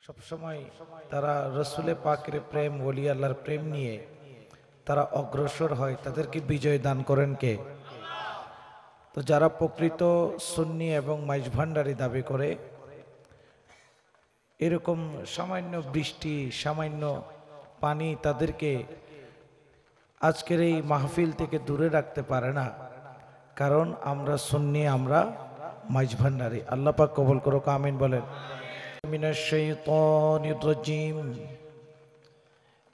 সব সময় তারা রসুলে পাকের প্রেম ওলি আল্লাহর প্রেম নিয়ে তারা অগ্রসর হয়, তাদেরকে বিজয় দান করেন কে? তো যারা প্রকৃত সুন্নি এবং মাইজ ভান্ডারি দাবি করে, এরকম সামান্য বৃষ্টি, সামান্য পানি তাদেরকে আজকের এই মাহফিল থেকে দূরে রাখতে পারে না। কারণ আমরা সুন্নি, আমরা মাইজ ভান্ডারি। আল্লাহ পাক কবুল করুক, আমিন বলেন। মিনাশ শাইতানির রাজিম,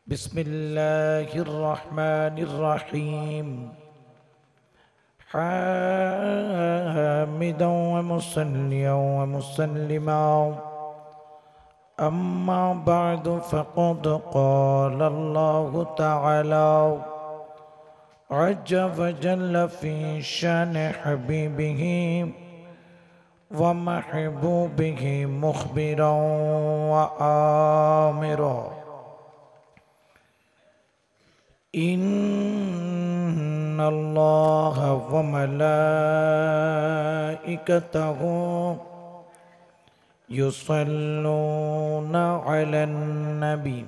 বিসমিল্লাহির রহমানির রহিম। حامدا ومصليا ومسلما أما بعد فقد قال الله تعالى عز وجل في شان حبيبه ومحبوبه مخبرا وآمرا إن الله وملائكته يصلون على النبي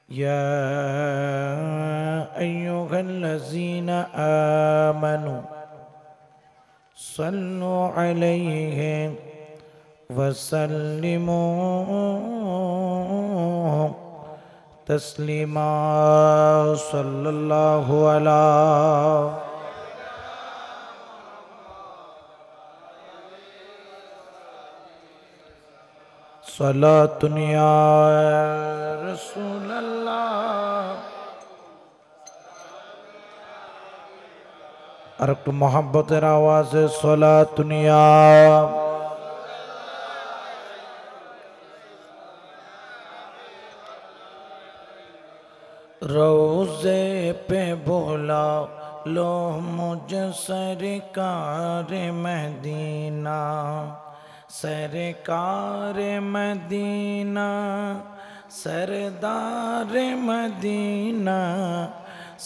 يا أيها الذين آمنوا صلوا عليه وسلموا تسليما صلى الله على صلاة يا رسول الله আর একটু মোহাব্বতের আওয়াজে সলাতুন ইয়া रोज़े पे बोला लो मुझे सरकार मदीना, सरकार मदीना, सरदार मदीना,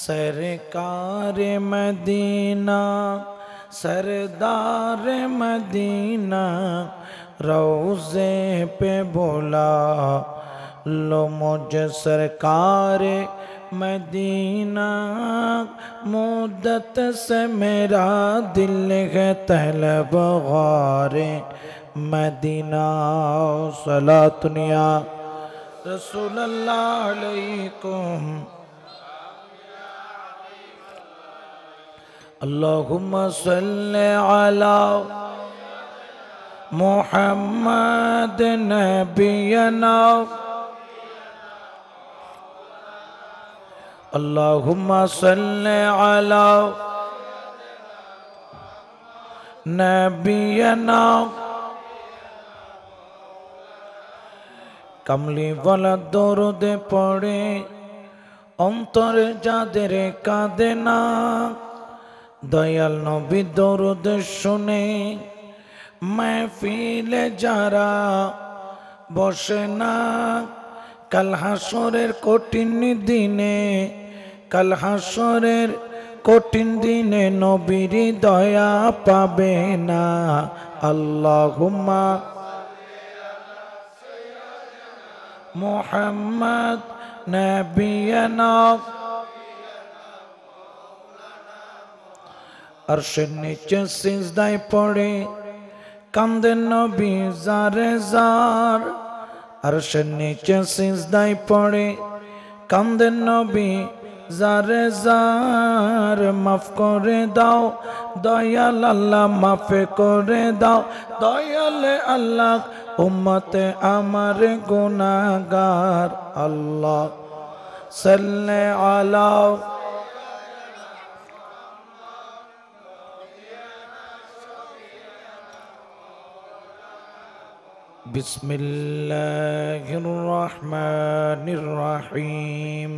सरकार मदीना, सरदार मदीना। रोज़े पे बोला लो मुझे सरकार मदीना, मुद्दत से मेरा दिल है तलबगार मदीना। सलातुन या रसूल अल्लाह अलैकुम, अल्लाहुम्मा सल्ली अला मुहम्मद नबियना, अल्लाहुम्मा सल्ली अला नबियना। कमली वाला दरूद पढ़े अंतर जाদের কাঁদে না, দয়াল নবী দরুদ শুনে महफिले যারা বসে না। কাল হাসরের কঠিন দিনে, কাল হাসরের কঠিন দিনে নবীর দয়া পাবে না। আল্লাহুম্মা মুহাম্মদ নবিয়ানা। আরশের নিচে সিজদায় পড়ে কান্দেন নবী জারে জার, আরশের নিচে সিজদায় পড়ে কান্দেন নবী জারে জার। মাফ করে দাও দয়াল আল্লাহ, মাফ করে দাও দয়াল আল্লাহ, উম্মতে আমার গুনাহগার। আল্লাহ সাল্লি আলা بسم الله الرحمن الرحيم.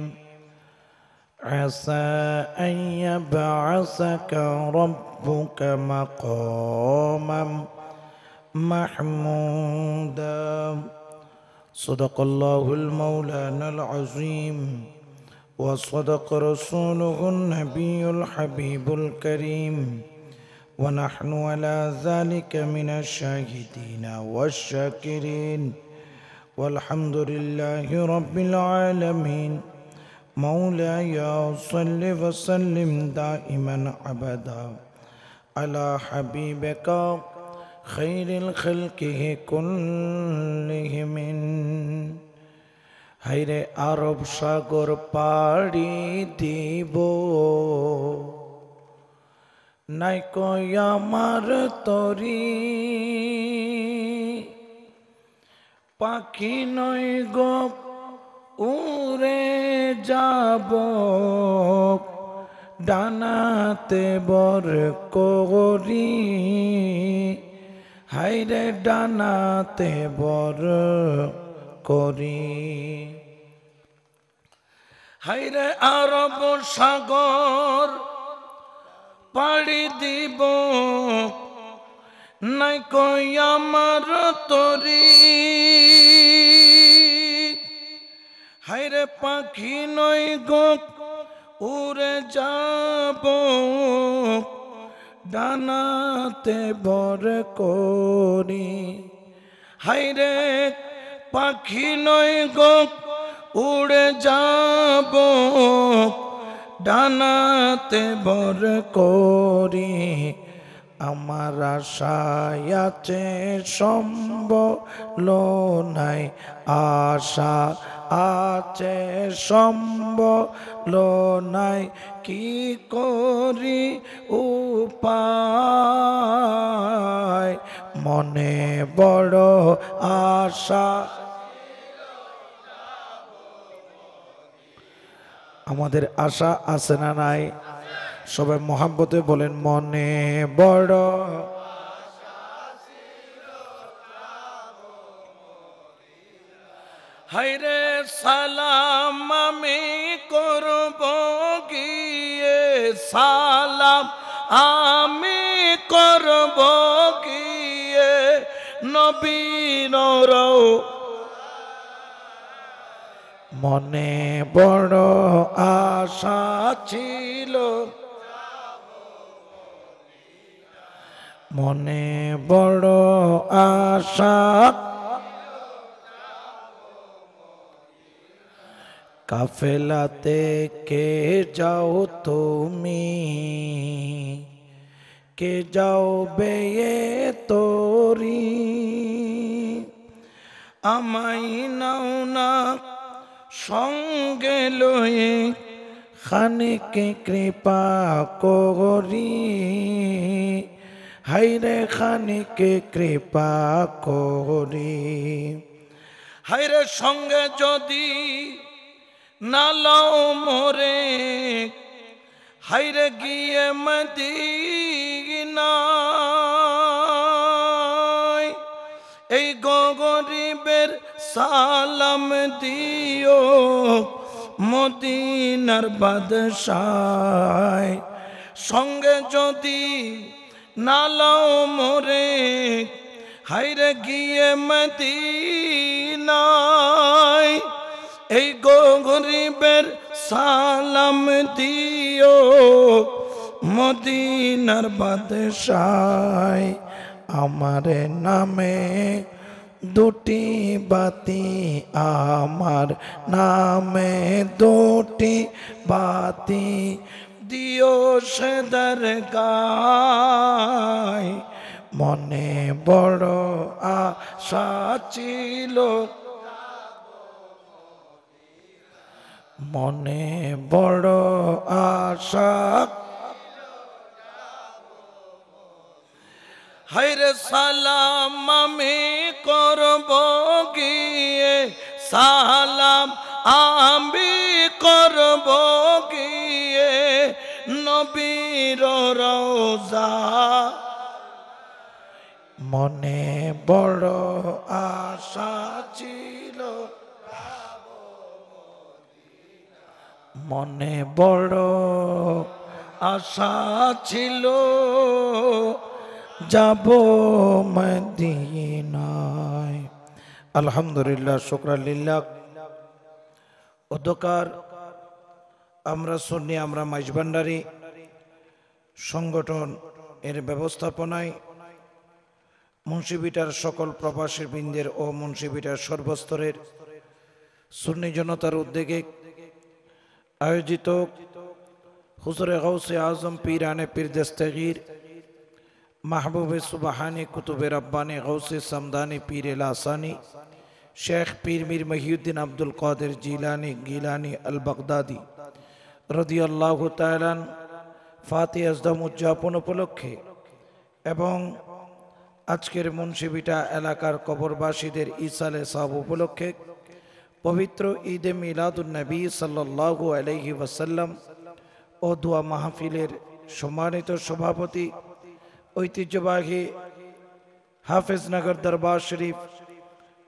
عسى أن يبعثك ربك مقاما محمودا. صدق الله المولانا العظيم وصدق رسوله النبي الحبيب الكريم، ونحن على ذلك من الشاهدين والشاكرين walhamdulillahi rabbil alamin. Mawlaya salli wa sallim daiman abada ala habibika khairil khalqihi kullihim. হায়রে আরব সাগর পাড়ি দিব, নাই কই আমার তরি, পাখি নয় গো উড়ে যাব, ডানাতে বর করি, হায়রে ডানাতে বর করি। হায়রে আরব সাগর পাড়ি দিব, নাই কই আমার তরি, হায়রে পাখি নই গো উড়ে যাব, ডানাতে বর করি। হায়রে পাখি নই গো উড়ে যাব, ডানাতে বর করি। আমার আশায় আছে সম্বল নাই, আশা আছে সম্বল নাই, কি করি উপায়, মনে বড় আশা। আমাদের আশা আছে না নাই? সবাই মহাব্বতে বলেন, মনে বড়। হায়রে সালাম আমি করব গিয়ে, সালাম আমি করব গিয়ে নবীর মনে বড় আশা ছিল, মনে বড় আশা, কাফেলাতে কে যাও তুমি, কে যাও বেয়ে তোরি, আমায় নাও না সঙ্গে লয়ে, খানিকে কৃপা করি, হায়রে খানিকে কৃপা করি। হায়রে সঙ্গে যদি না লও মোরে, হায়রে গিয়ে মদিনায়, এই গরিবের সালাম দিও মদিনার বাদশায়। সঙ্গে যদি না লও মোরে, হায়রে গিয়ে মদিনায়, এই গরিবের সালাম দিও মদিনার বাদশায়। আমার নামে দুটি বাতি, আমার নামে দুটি বাতি, দিও সে দরগায়। মনে বড় আশা ছিল, মনে বড় আশা, হায়রে সালাম আমি করব গিয়ে, সালাম আমি করব গিয়ে নবীর রওজা। মনে বড় আশা ছিল, মনে বড় আশা ছিল, যাব মদিনায়। আলহামদুলিল্লাহ, শুকরালিল্লাহ। অধ্যকার আমরা সুন্নি, আমরা মাইজভান্ডারি সংগঠন এর ব্যবস্থাপনায় মুন্সিবিটার সকল প্রবাসী বৃন্দের ও মুন্সিবিটার সর্বস্তরের সুন্নি জনতার উদ্যোগে আয়োজিত হুজুরে গৌসে আজম পীরানে পীর দস্তগীর মাহবুবে সুবহানি কুতুবে রব্বানি গৌসে সমদানি পীর লাসানি শেখ পীর মীর মহিউদ্দিন আব্দুল কাদের জিলানি গিলানি আল বাগদাদি রাদিয়াল্লাহু তাআলা ফাতি আজদম উদযাপন উপলক্ষে এবং আজকের মুন্সিবিটা এলাকার কবরবাসীদের ইসালে সাব উপলক্ষে পবিত্র ঈদে মিলাদুন নবী সাল্লাল্লাহু আলাইহি ওয়াসাল্লাম ও দোয়া মাহফিলের সম্মানিত সভাপতি ঐতিহ্যবাহী হাফেজনগর দরবার শরীফ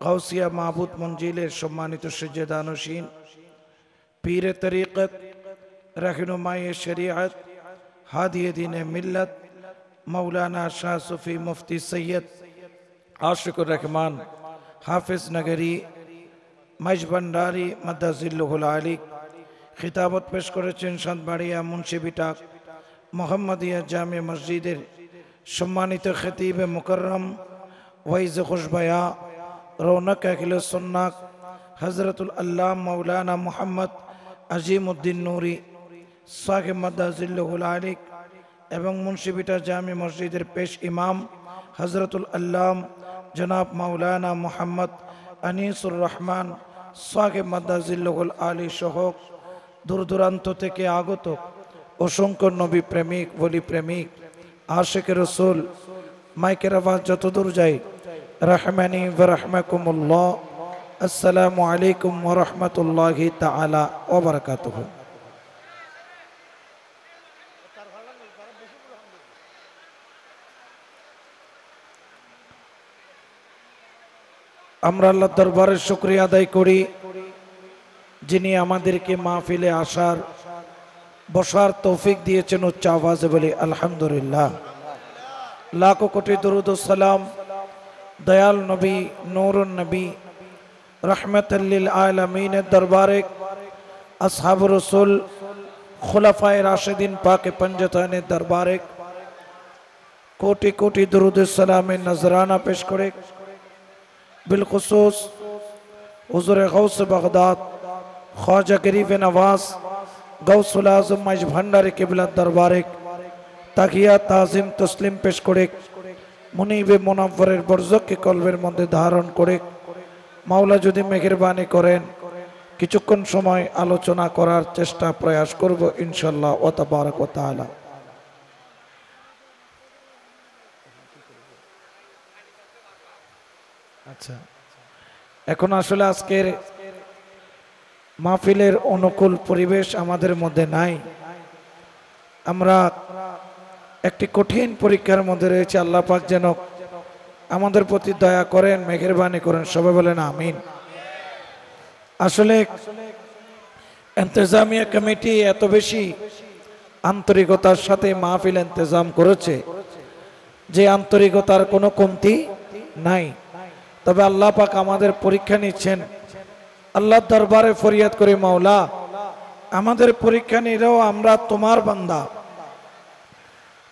গাউসিয়া মাহবুদ মঞ্জিলের সম্মানিত সেজদানশীন পীরে তরিকত रहनुमाए शरीयत हादिए दीने मिल्लत मौलाना शाह सूफी मुफ्ती सैयद आशिकुर रहमान हाफिज नगरी मजबंडारी मद्दाजिल्लुहुल आली खिताबत पेश करेছেন সাতবাড়িয়া মুন্সিবিটা মোহাম্মদিয়া জামে মসজিদের সম্মানিত খতিবে মুকররম ওয়াইজ খুশবয়া রৌনক আহলে সুন্নাত হযরতুল আল্লাহ মাওলানা মুহাম্মদ আজিমউদ্দিন নূরি সাহেব মাদ্দাজিল্লুহুল আলী এবং মুন্সিবিটা জামে মসজিদের পেশ ইমাম হযরতুল আল্লাম জনাব মাওলানা মুহাম্মদ আনিসুর রহমান সাহেব মাদ্দাজিল্লুহুল আলী সহ দূর দূরান্ত থেকে আগত অসংখ্য নবী প্রেমিক ওলি প্রেমিক আশিক রাসূল মাইকের আওয়াজ যতদূর যায় রহমানি ওয়া রাহমাকুমুল্লাহ আসসালামু আলাইকুম ওয়া রাহমাতুল্লাহি তাআলা ওয়া বারাকাতুহু। আমরা আল্লাহর দরবারে শুকরিয়া আদায় করি যিনি আমাদেরকে মাহফিলে আসার বসার তৌফিক দিয়েছেন। উচ্চ আওয়াজে বলি আলহামদুলিল্লাহ। লাখো কোটি দরুদ ও সালাম দয়াল নবী নূরুন নবী रहमतल लिल आलमीन दरबारे असहाब रसूल खुलफाए राशिदीन पाक पंजताने दरबारे कोटि कोटि दुरूद सलाम नजराना पेश करे बिलखुसूस हुजूर गौस बगदाद ख्वाजा गरीब नवाज गौसुल आजम मज भंडारी किबला दरबारे ताकिया ताजिम तस्लीम पेश करे मुनीबे मुनव्वरेर बरज़क के कलबेर मध्य धारण करे মাওলা যদি মেহেরবানি করেন কিছুক্ষণ সময় আলোচনা করার চেষ্টা প্রয়াস করব ইনশাআল্লাহ ওয়া তাবারাক ওয়া তাআলা। আচ্ছা, এখন আসলে আজকের মাহফিলের অনুকূল পরিবেশ আমাদের মধ্যে নাই। আমরা একটি কঠিন পরীক্ষার মধ্যে রয়েছে। আল্লাহ পাক যেন আমাদের প্রতি দয়া করেন, মেহেরবানি করেন, সবাই বলেন আমিন। আসলে ইন্তেজামিয়া কমিটি এত বেশি আন্তরিকতার সাথে মাহফিল ইন্তেজাম করেছে যে আন্তরিকতার কোনো কমতি নাই। তবে আল্লাহ পাক আমাদের পরীক্ষা নিচ্ছেন। আল্লাহর দরবারে ফরিয়াদ করে মাওলা আমাদের পরীক্ষা নিলেও আমরা তোমার বান্দা,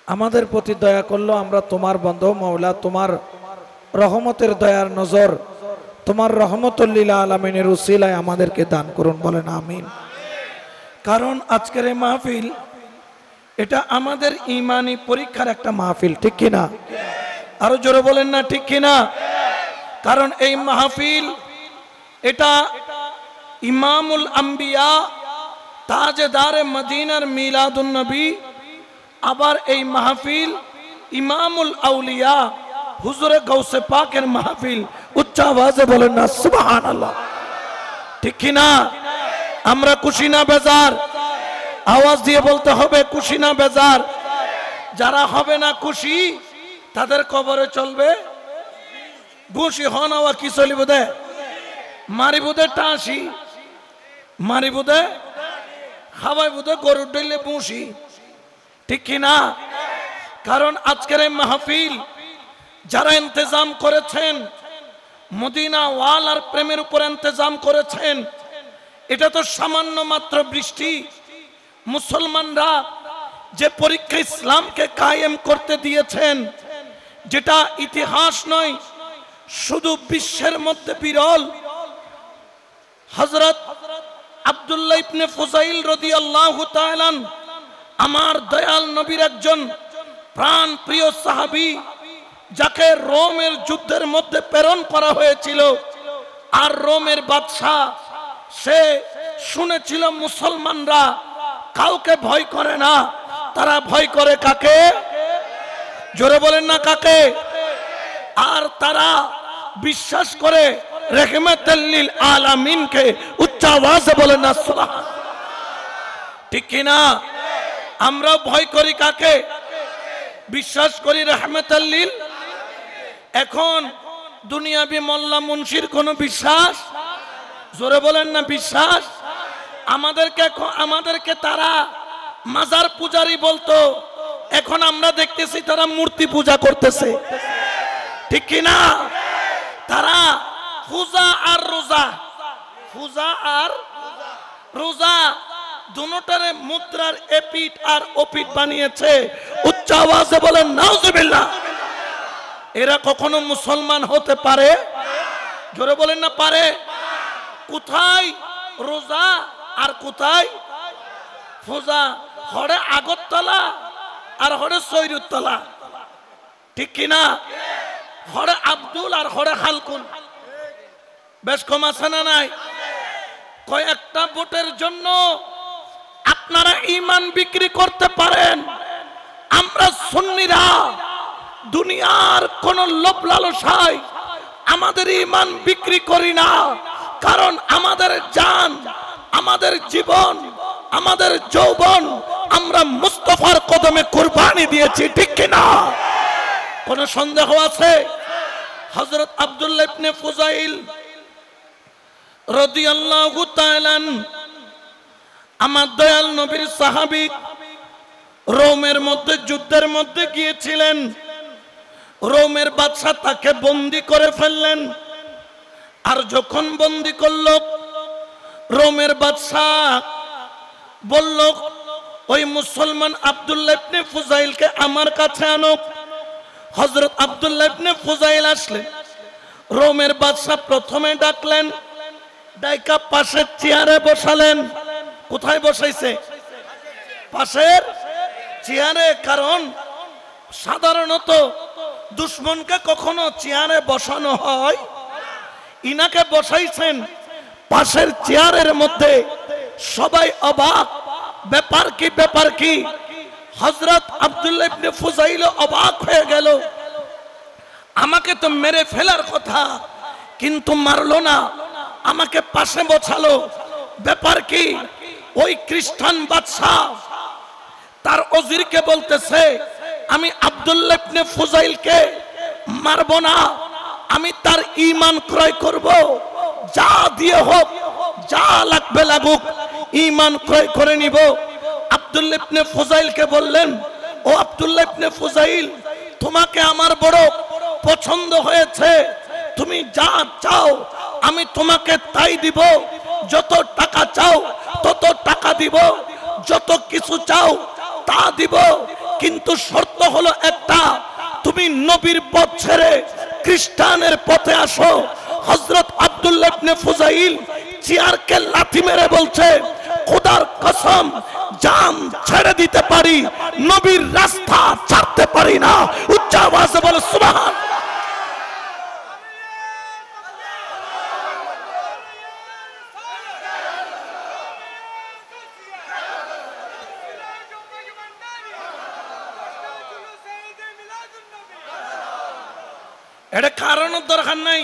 আমাদের প্রতি দয়া করলো আমরা তোমার বান্দা। মাওলা তোমার রহমতের দয়ার নজর তোমার রহমতুল লিল আলামিনের উসিলায় আমাদেরকে দান করুন, বলেন আমিন। কারণ আজকের এই মাহফিল এটা আমাদের ঈমানি পরীক্ষার একটা মাহফিল, ঠিক কিনা? আরো জোরে বলেন না ঠিক কিনা? কারণ এই মাহফিল এটা ইমামুল আম্বিয়া তাজদারে মদিনার মিলাদুন নবী, আবার এই মাহফিল ইমামুল আউলিয়া হুজুরে গৌসে পাকের মাহফিল। উচ্চ আওয়াজে বলেন না সুবহানাল্লাহ, ঠিক কি না? আমরা খুশি না বেজার? আওয়াজ দিয়ে বলতে হবে খুশি না বেজার। যারা হবে না খুশি তাদের কবরে চলবে বুশি। হন আওয়া কি চলিব দে মারি বুদে টাঁসি, মারি বুদে খাওয়াই বুদে গরুর ডইলে বুশি, ঠিক কি না? কারণ আজকের এই মাহফিল যারা ইন্তজাম করেছেন মদিনা ওয়ালার প্রেমের উপর ইন্তজাম করেছেন, এটা তো সামান্য মাত্র বৃষ্টি। মুসলমানরা যে পরীক্ষা ইসলামকে কায়েম করতে দিয়েছেন, যেটা ইতিহাস নয়, শুধু বিশ্বের মধ্যে বিরল। হযরত আব্দুল্লাহ ইবনে ফুযাইল রাদিয়াল্লাহু তাআলা আমার দয়াল নবীর একজন প্রাণ প্রিয় সাহাবী, যাকে রোমের যুদ্ধের মধ্যে প্রেরণ করা হয়েছিল। আর রোমের বাদশা সে শুনেছিল মুসলমানরা কাউকে ভয় করে না, তারা ভয় করে কাকে? জোরে বলেন না কাকে? আর তারা বিশ্বাস করে রাহমাতুল লিল আলামিনকে। উচ্চ আওয়াজে বলেন না সুবহান। ঠিক কি না? আমরা ভয় করি কাকে? বিশ্বাস করি রাহমাতুল লিল। এখন দুনিয়াবি মোল্লা মুন্সির কোনো বিশ্বাস? জোরে বলেন না বিশ্বাস। আমাদেরকে তারা মাজার পূজারি বলতো, এখন আমরা দেখতেছি তারা মূর্তি পূজা করতেছে। ঠিক কি না? তারা পূজা আর রোজা, পূজা আর রোজা দুটোটারে মুদ্রার এপিট আর ওপিট বানিয়েছে। উচ্চ আওয়াজে বলেন নাউজুবিল্লাহ। এরা কখনো মুসলমান হতে পারে? জোরে বলেন না পারে। কোথায় রোজা আর কোথায় পূজা? হরে আগরতলা আর হরে সৈরুতলা। ঠিক কিনা? হরে আব্দুল আর হরে হালকুন। বেশ কম আছে না নাই? কয়েকটা ভোটের জন্য আপনারা ঈমান বিক্রি করতে পারেন। আমরা সুন্নিরা দুনিয়ার কোন লোভ লালসায় আমাদের ঈমান বিক্রি করি না। কারণ আমাদের জান, আমাদের জীবন, আমাদের যৌবন আমরা মুস্তাফার কদমে কুরবানি দিয়েছি। ঠিক কিনা? কোন সন্দেহ আছে? হযরত আব্দুল্লাহ ইবনে ফুযাইল রাদিয়াল্লাহু তাআলা আমার দয়াল নবীর সাহাবী, রোমের মধ্যে যুদ্ধের মধ্যে গিয়েছিলেন। রোমের বাদশা তাকে বন্দী করে ফেললেন। আর যখন বন্দী করল, রোমের বাদশা বলল ওই মুসলমান আব্দুল্লাহ ইবনে ফুযাইলকে আমার কাছে আনো। হযরত আব্দুল্লাহ ইবনে ফুযাইল আসলেন। রোমের বাদশা প্রথমে ডাকলেন, ডাইকা পাশের চেয়ারে বসালেন। কোথায় বসাইছে? পাশের চেয়ারে। কারণ সাধারণত দুশমনকে কখনো চেয়ারে বসানো হয়? ইনাকে বসাইছেন পাশের চেয়ারের মধ্যে। সবাই অবাক, ব্যাপার কি ব্যাপার কি? হযরত আব্দুল্লাহ ইবনে ফুযাইল অবাক হয়ে গেল। আমাকে তো মেরে ফেলার কথা, কিন্তু মারলো না, আমাকে পাশে বসালো, ব্যাপার কি? ওই খ্রিস্টান বাদশা তার ওজিরকে বলতেছে, আমি আব্দুল্লাহ ইবনে ফুযাইলকে মারব না, আমি তার ঈমান ক্রয় করব, যা দিয়ে হোক, যা লাগবে লাগুক, ঈমান ক্রয় করে নিব। আব্দুল্লাহ ইবনে ফুযাইলকে বললেন, ও আব্দুল্লাহ ইবনে ফুযাইল, তোমাকে আমার বড় পছন্দ হয়েছে, তুমি যা চাও আমি তোমাকে তাই দিব, যত টাকা চাও তত টাকা দিব, যত কিছু চাও তা দিব, কিন্তু শর্ত হলো একটা, তুমি নবীর পথ ছেড়ে খ্রিস্টানের পথে আসো। হযরত আব্দুল্লাহ ইবনে ফুযাইল চেয়ারকে লাথি মেরে বলছে, খোদার কসম, জান ছেড়ে দিতে পারি, নবীর রাস্তা ছাড়তে পারি না। উচ্চ আওয়াজে বলো সুবহান। এটা কারণের দরকার নাই,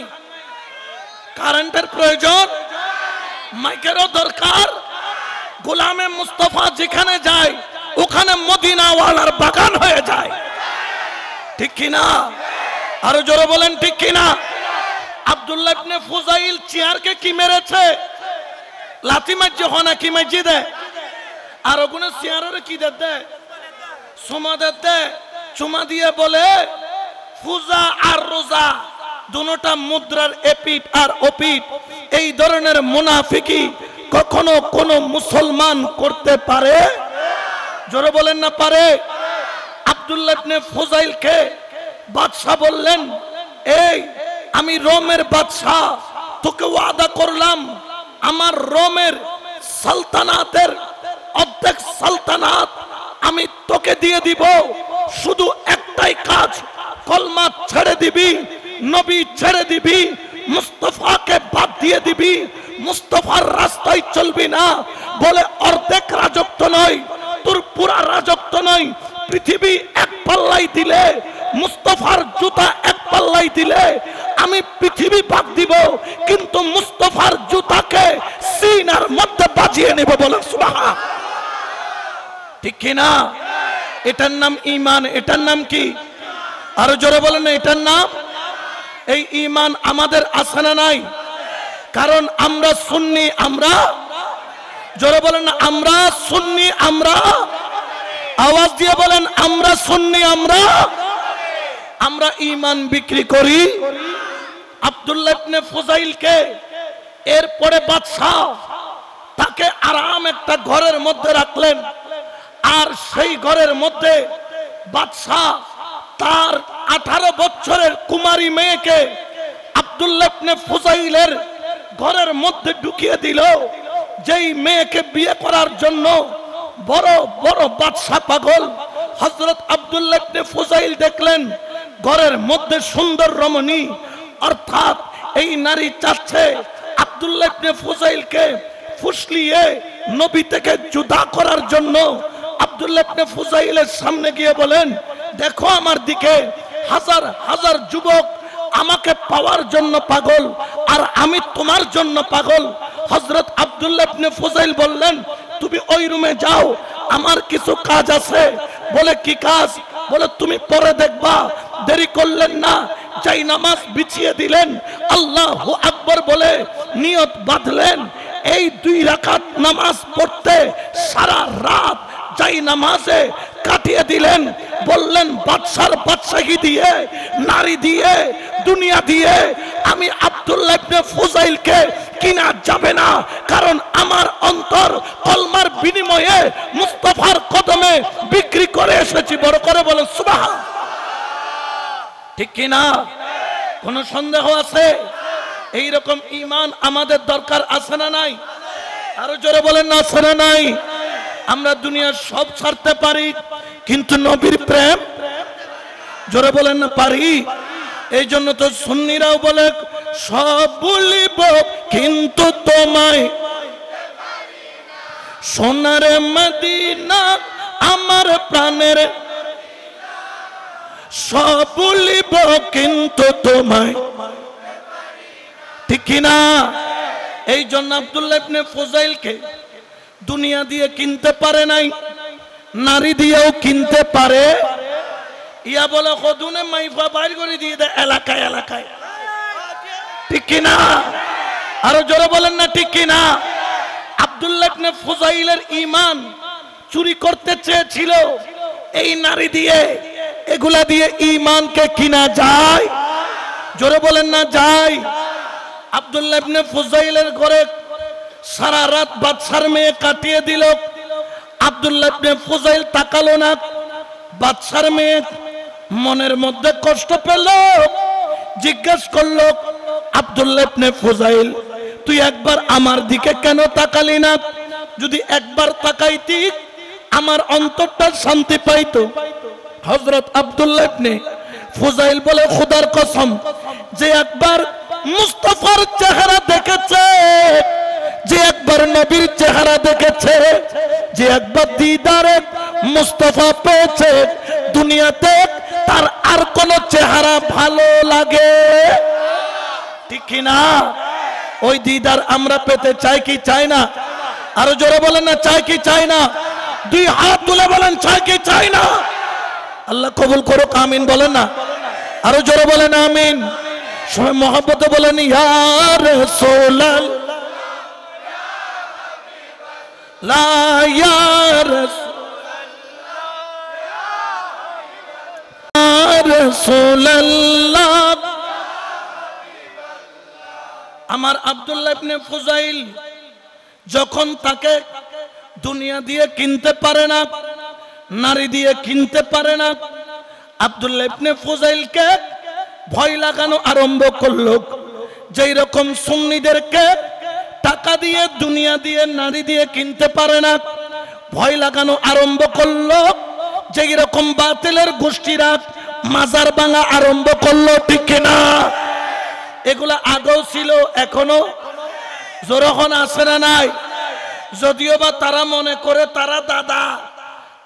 কারেন্টের প্রয়োজন, মাইকেরও দরকার। গোলামে মুস্তাফা যেখানে যায় ওখানে মদিনাওয়ালার বাগান হয়ে যায়। ঠিক কিনা? আরো জোরে বলেন ঠিক কিনা? আব্দুল্লাহ ইবনে ফুযাইল চেয়ারকে কি মেরেছে? লাথি মারছে, হনা কি মারছে দেয়, আর ওগুলো চেয়ারের কি দেয়? চুমা দেয়। চুমা দিয়ে বলে, পূজা আর রোজা দুটোটা মুদ্রার এপিট আর ওপিট। এই ধরনের মুনাফিকি কখনো কোন মুসলমান করতে পারে? জোরে বলেন না পারে। আব্দুল্লাহ ইবনে ফুযাইলকে বাদশা বললেন, এই আমি রোমের বাদশা, তোকে ওয়াদা করলাম আমার রোমের সালতানাতের অর্ধেক সালতানাত আমি তোকে দিয়ে দিব, শুধু একটাই কাজ, কলমা ছেড়ে দিবি, নবী ছেড়ে দিবি, মুস্তাফাকে বাদ দিয়ে দিবি, মুস্তাফার রাস্তায় চলবি না। বলে অর্ধেক রাজত্ব নয়, তোর পুরা রাজত্ব নয়, পৃথিবী এক পাল্লাই দিলে, মুস্তাফার জুতা এক পাল্লাই দিলে আমি পৃথিবী বাদ দিব, কিন্তু মুস্তাফার জুতাকে সিনার মধ্যে বাজিয়ে নেব। বলে সুবহান, ঠিক কিনা? এটার নাম ঈমান। এটার নাম কি? আরো জোরে বলেন, এটার নাম। এই ঈমান আমাদের আছে না নাই? কারণ আমরা সুন্নি, আমরা জোরে বলেন না, আমরা সুন্নি, আমরা আওয়াজ দিয়ে বলেন, আমরা সুন্নি, আমরা ঈমান বিক্রি করি। আব্দুল্লাহ ইবনে ফুজাইলকে এরপরে বাদশা তাকে আরাম একটা ঘরের মধ্যে রাখলেন, আর সেই ঘরের মধ্যে বাদশা তার 18 বছরের কুমারী মেয়েকে আব্দুল্লাহ ইবনে ফুজাইলের ঘরের মধ্যে ঢুকিয়ে দিল। যেই মেয়েকে বিয়ে করার জন্য বড় বড় বাদশা পাগল। হযরত আব্দুল্লাহ ইবনে ফুজাইল দেখলেন ঘরের মধ্যে সুন্দর রমণী, অর্থাৎ এই নারী চাচ্ছে আব্দুল্লাহ ইবনে ফুজাইলকে ফুসলিয়ে নবী থেকে জুদা করার জন্য। আব্দুল্লাহ ইবনে ফুজাইলের সামনে গিয়ে বলেন, দেখো আমার দিকে হাজার হাজার যুবক আমাকে পাওয়ার জন্য পাগল, আর আমি তোমার জন্য পাগল। হযরত আব্দুল্লাহ ইবনে ফুজাইল বললেন, তুমি ওই রুমে যাও, আমার কিছু কাজ আছে। বলে কি কাজ? বলে তুমি পরে দেখবা। দেরি করলেন না, যাই নামাজ বিছিয়ে দিলেন, আল্লাহু আকবার বলে নিয়ত বাঁধলেন। এই 2 রাকাত নামাজ পড়তে সারা রাত যাই নামাজে কাটিয়ে দিলেন। বললেন, বাদশার বাদশাহী দিয়ে, নারী দিয়ে, দুনিয়া দিয়ে আমি আব্দুল্লাহ ইবনে ফুজাইলকে কিনা যাবে না, কারণ আমার অন্তর কলমার বিনিময়ে মুস্তাফার কদমে বিক্রি করে এসেছি। বড় করে বলেন সুবহান, ঠিক কিনা? কোন সন্দেহ আছে? এইরকম ঈমান আমাদের দরকার আছে না নাই? আরো জোরে বলেন না, আছে না নাই? আমরা দুনিয়ার সব ছাড়তে পারি, কিন্তু নবীর প্রেম জোরে বলেন না পারি। এই জন্য তো সুন্নিরাও বলে, সব ভুলিব কিন্তু তোমায়, সোনার মদিনা আমার প্রাণের, সব ভুলিব কিন্তু তোমায়, ঠিক কিনা? এই জন্য আব্দুল্লাহ ইবনে ফুজাইলকে দুনিয়া দিয়ে কিনতে পারে নাই, নারী দিয়েও কিনতে পারে। ইয়া বলে কদুনে মাইফা বাইর করে দিয়ে দেয় এলাকায় এলাকায়, ঠিক কিনা? আরো জোরে বলেন না, ঠিক কিনা? আব্দুল্লাহ ইবনে ফুজাইলের ঈমান চুরি করতে চেয়েছিল এই নারী দিয়ে। এগুলা দিয়ে ঈমানকে কিনা যায়? জোরে বলেন না, যায়। আব্দুল্লাহ ইবনে ফুজাইলের ঘরে সারা রাত বাদশার মেয়ে কাটিয়ে দিল। আব্দুল্লাহ ইবনে ফুজাইল তাকালো না। বাদশার মেয়ে মনের মধ্যে কষ্ট পেল, জিজ্ঞেস করলো, আব্দুল্লাহ ইবনে ফুজাইল তুই একবার আমার দিকে কেন তাকালি না? যদি একবার তাকাইতি আমার অন্তরটা শান্তি পাইতো। হযরত আব্দুল্লাহ ইবনে ফুজাইল বলে, খোদার কসম, যে একবার মুস্তাফার চেহারা দেখেছে, যে একবার নবীর চেহারা দেখেছে, যে একবার দিদারে মুস্তাফা পেয়েছে, দুনিয়াতে তার আর কোন চেহারা ভালো লাগে, ঠিক কিনা? ওই দিদার আমরা পেতে চাই কি চাই না? আরো জোরে বলেন না, চাই কি চাই না? 2 হাত তুলে বলেন, চাই কি চাই না? আল্লাহ কবুল করুক, আমিন বলেন না? আরো জোরে বলেন আমিন। সবাই মহব্বতে বলেন, ইয়া রাসূলুল্লাহ, লা ইয়া রাসূলুল্লাহ। আমার আব্দুল্লাহ ইবনে ফুজাইল যখন তাকে দুনিয়া দিয়ে কিনতে পারে না, নারী দিয়ে কিনতে পারে না, আব্দুল্লাহ ইবনে ফুজাইলকে ভয় লাগানো আরম্ভ করলো, যেই রকম সুন্নিদেরকে টাকা দিয়ে, দুনিয়া দিয়ে, নারী দিয়ে কিনতে পারে না, ভয় লাগানো আরম্ভ করলো। যেই রকম বাতিলের গোষ্ঠীরা মাজার ভাঙা আরম্ভ করলো, ঠিক কিনা? এগুলা আগেও ছিল, এখনো যখন আছে না নাই? যদিও বা তারা মনে করে তারা দাদা,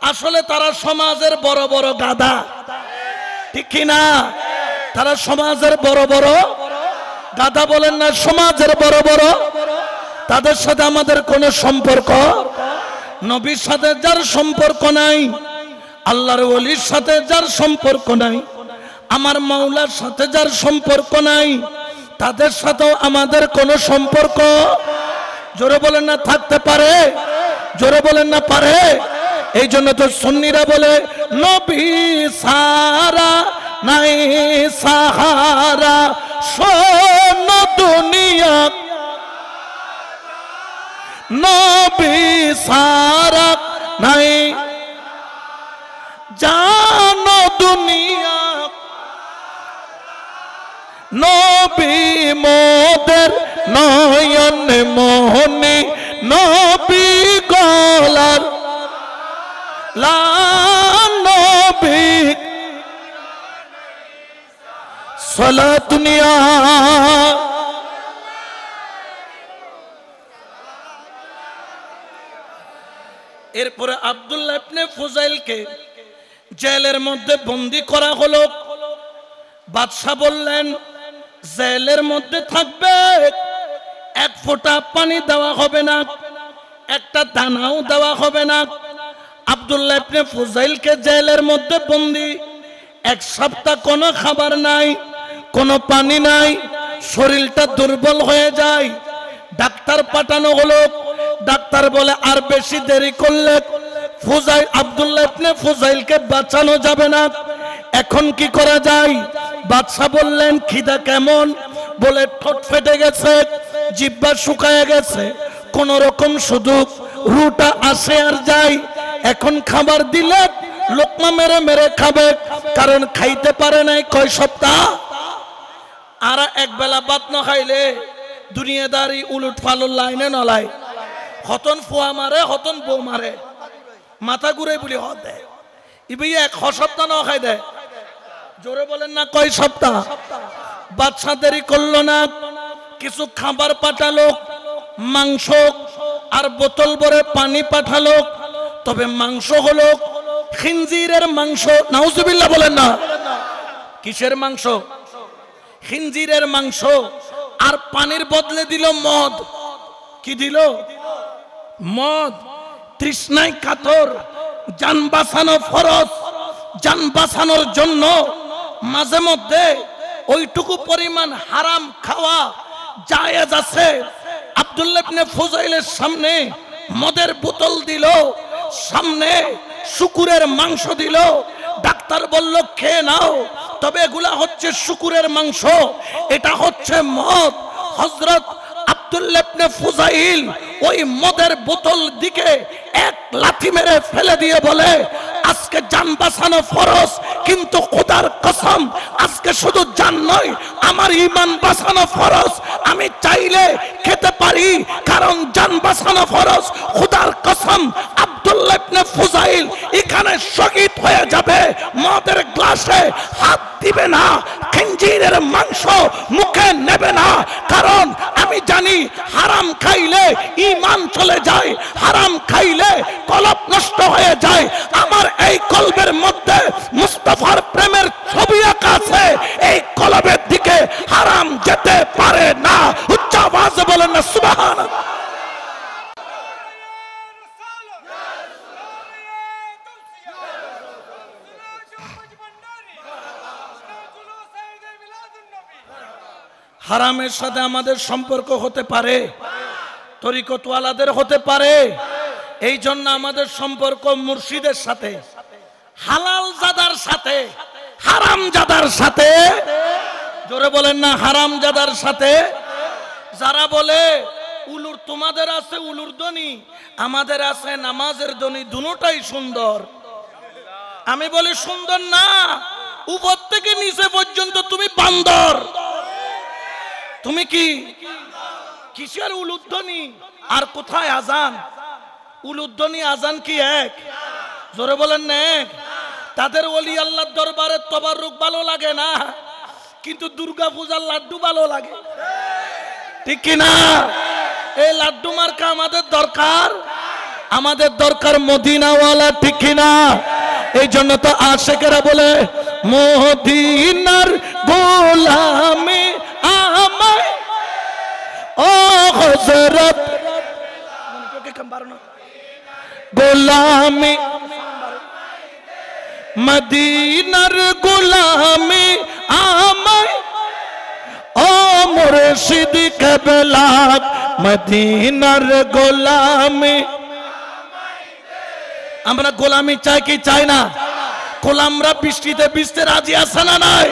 আসলে তারা সমাজের বড় বড় গাদা, ঠিক কিনা? তারা সমাজের বড় বড় গাদা, বলেন না? সমাজের বড় বড়। তাদের সাথে আমাদের কোনো সম্পর্ক, নবীর সাথে যার সম্পর্ক নাই, আল্লাহর ওলির সাথে যার সম্পর্ক নাই, আমার মাওলার সাথে যার সম্পর্ক নাই, তাদের সাথেও আমাদের কোনো সম্পর্ক, জোরে বলেন না, থাকতে পারে? জোরে বলেন না, পারে? এই জন্য তো সুন্নিরা বলে নবী সারা নাই সাহারা, শোন দুনিয়া নবী সারা নাই, জানো দুনিয়া নবী মোদের নয়ন মোহনী, নবী গলার লা, নবী সালাত দুনিয়া। এরপরে আব্দুল্লাহ ইবনে ফুজাইলকে জেলের মধ্যে বন্দী করা হলো। বাদশা বললেন জেলের মধ্যে থাকবে, এক ফোঁটা পানি দেওয়া হবে না, একটা দানাও দেওয়া হবে না। আব্দুল্লাহ ইবনে ফুজাইলকে জেলের মধ্যে বন্দী, এক সপ্তাহ কোনো খাবার নাই, কোনো পানি নাই, শরীরটা দুর্বল হয়ে যায়। ডাক্তার পাঠানো হলো। ডাক্তার বলে আর বেশি দেরি করলে আব্দুল্লাহ ইবনে ফুজাইলকে বাঁচানো যাবে না, এখন কি করা যায়? বাদশা বললেন খিদা কেমন? বলে ঠোঁট ফেটে গেছে, জিহ্বা শুকায় গেছে, কোন রকম শুধু রুটা আসে আর যায়। এখন খাবার দিলে লোকমা মেরে মেরে খাবে, কারণ খাইতে পারে নাই কয় সপ্তাহ। আর এক বেলা ভাত না খাইলে দুনিয়াদারি উলট ফালুর লাইনে নলায়, হতন ফুয়া মারে, হতন বউ মারে, মাথা ঘুরে বলি হত দেয়। ইবি এক সপ্তাহ না খাই দেয়। জোরে বলেন না, কয় সপ্তাহ? বাদশা দেরি করলো না, কিছু খাবার পাঠালো, মাংস আর বোতল ভরে পানি পাঠালো। তবে মাংস হলো খিনজিরের মাংস। নাউজুবিল্লাহ বলেন না। কিসের মাংস? খিনজিরের মাংস। আর পানির বদলে দিল মদ। কি দিল? মদ। তৃষ্ণায় কাতর, জান বাঁচানো ফরজ, জান বাঁচানোর জন্য মাঝে মধ্যে ওইটুকু পরিমাণ হারাম খাওয়া জায়েজ আছে। আব্দুল্লাহ ইবনে ফুজাইলের সামনে মদের বোতল দিল, সামনে শুকুরের মাংস দিল। ডাক্তার বলল খেয়ে নাও, তবে এগুলা হচ্ছে শুকুরের মাংস, এটা হচ্ছে মদ। হযরত আব্দুল্লাহ ইবনে ফুজাইল ওই মদের বোতল দিকে এক লাথি মেরে ফেলে দিয়ে বলে আজকে জান বাঁচানো ফরজ, কিন্তু খোদার কসম আজকে শুধু জান নয়, আমার ঈমান বাঁচানো ফরজ। আমি চাইলে খেতে পারি, কারণ জান বাঁচানো ফরজ। খোদার কসম আব্দুল্লাহ ইবনে ফুজাইল এখানে শহীদ হয়ে যাবে। মদের গ্লাসে হাত দিবে না, খিনজিরের মাংস মুখে নেবে না, কারণ আমি জানি হারাম খাইলে ঈমান চলে যায়, হারাম খাইলে কলব নষ্ট হয়ে যায়। আমার এই কলবের মধ্যে মুস্তাফার প্রেমের ছবি আঁকা আছে, এই কলবের দিকে হারাম যেতে পারে না। উচ্চ আওয়াজে বলেন না সুবহানাল্লাহ। হারামের সাথে আমাদের সম্পর্ক হতে পারে, তরিকতওয়ালাদের হতে পারে। এই জন্য আমাদের সম্পর্ক মুর্শিদের সাথে, হালাল জাদার সাথে, হারাম জাদার সাথে। জোরে বলেন না, হারাম জাদার সাথে। যারা বলে উলুর তোমাদের আছে উলুর ধ্বনি, আমাদের আছে নামাজের ধ্বনি, দুটোটাই সুন্দর। আমি বলি সুন্দর না, উপর থেকে নিচে পর্যন্ত তুমি বান্দর। তুমি কি কিসের উলুধ্বনি আর কোথায় আজান? উলুধ্বনি আজান কি এক? জোরে বলেন না এক? তাদের ওলি আল্লাহর দরবারে তবাররুক ভালো লাগে না, কিন্তু দুর্গা পূজার লাড্ডু ভালো লাগে, ঠিক কি না? এই লাড্ডু মার্কা আমাদের দরকার, আমাদের দরকার মদিনাওয়ালা, ঠিক কি না? এই জন্য তো আশিকেরা বলে মদিনার গোলামি আমায় ও হযরত গোলামি, মদিনার গোলামি আমায় ও মুর্শিদ কেবলা, মদিনার গোলামি। আমরা গোলামি চাই কি চাই না? গোলামরা বৃষ্টিতে ভিজতে রাজি আছে না নাই?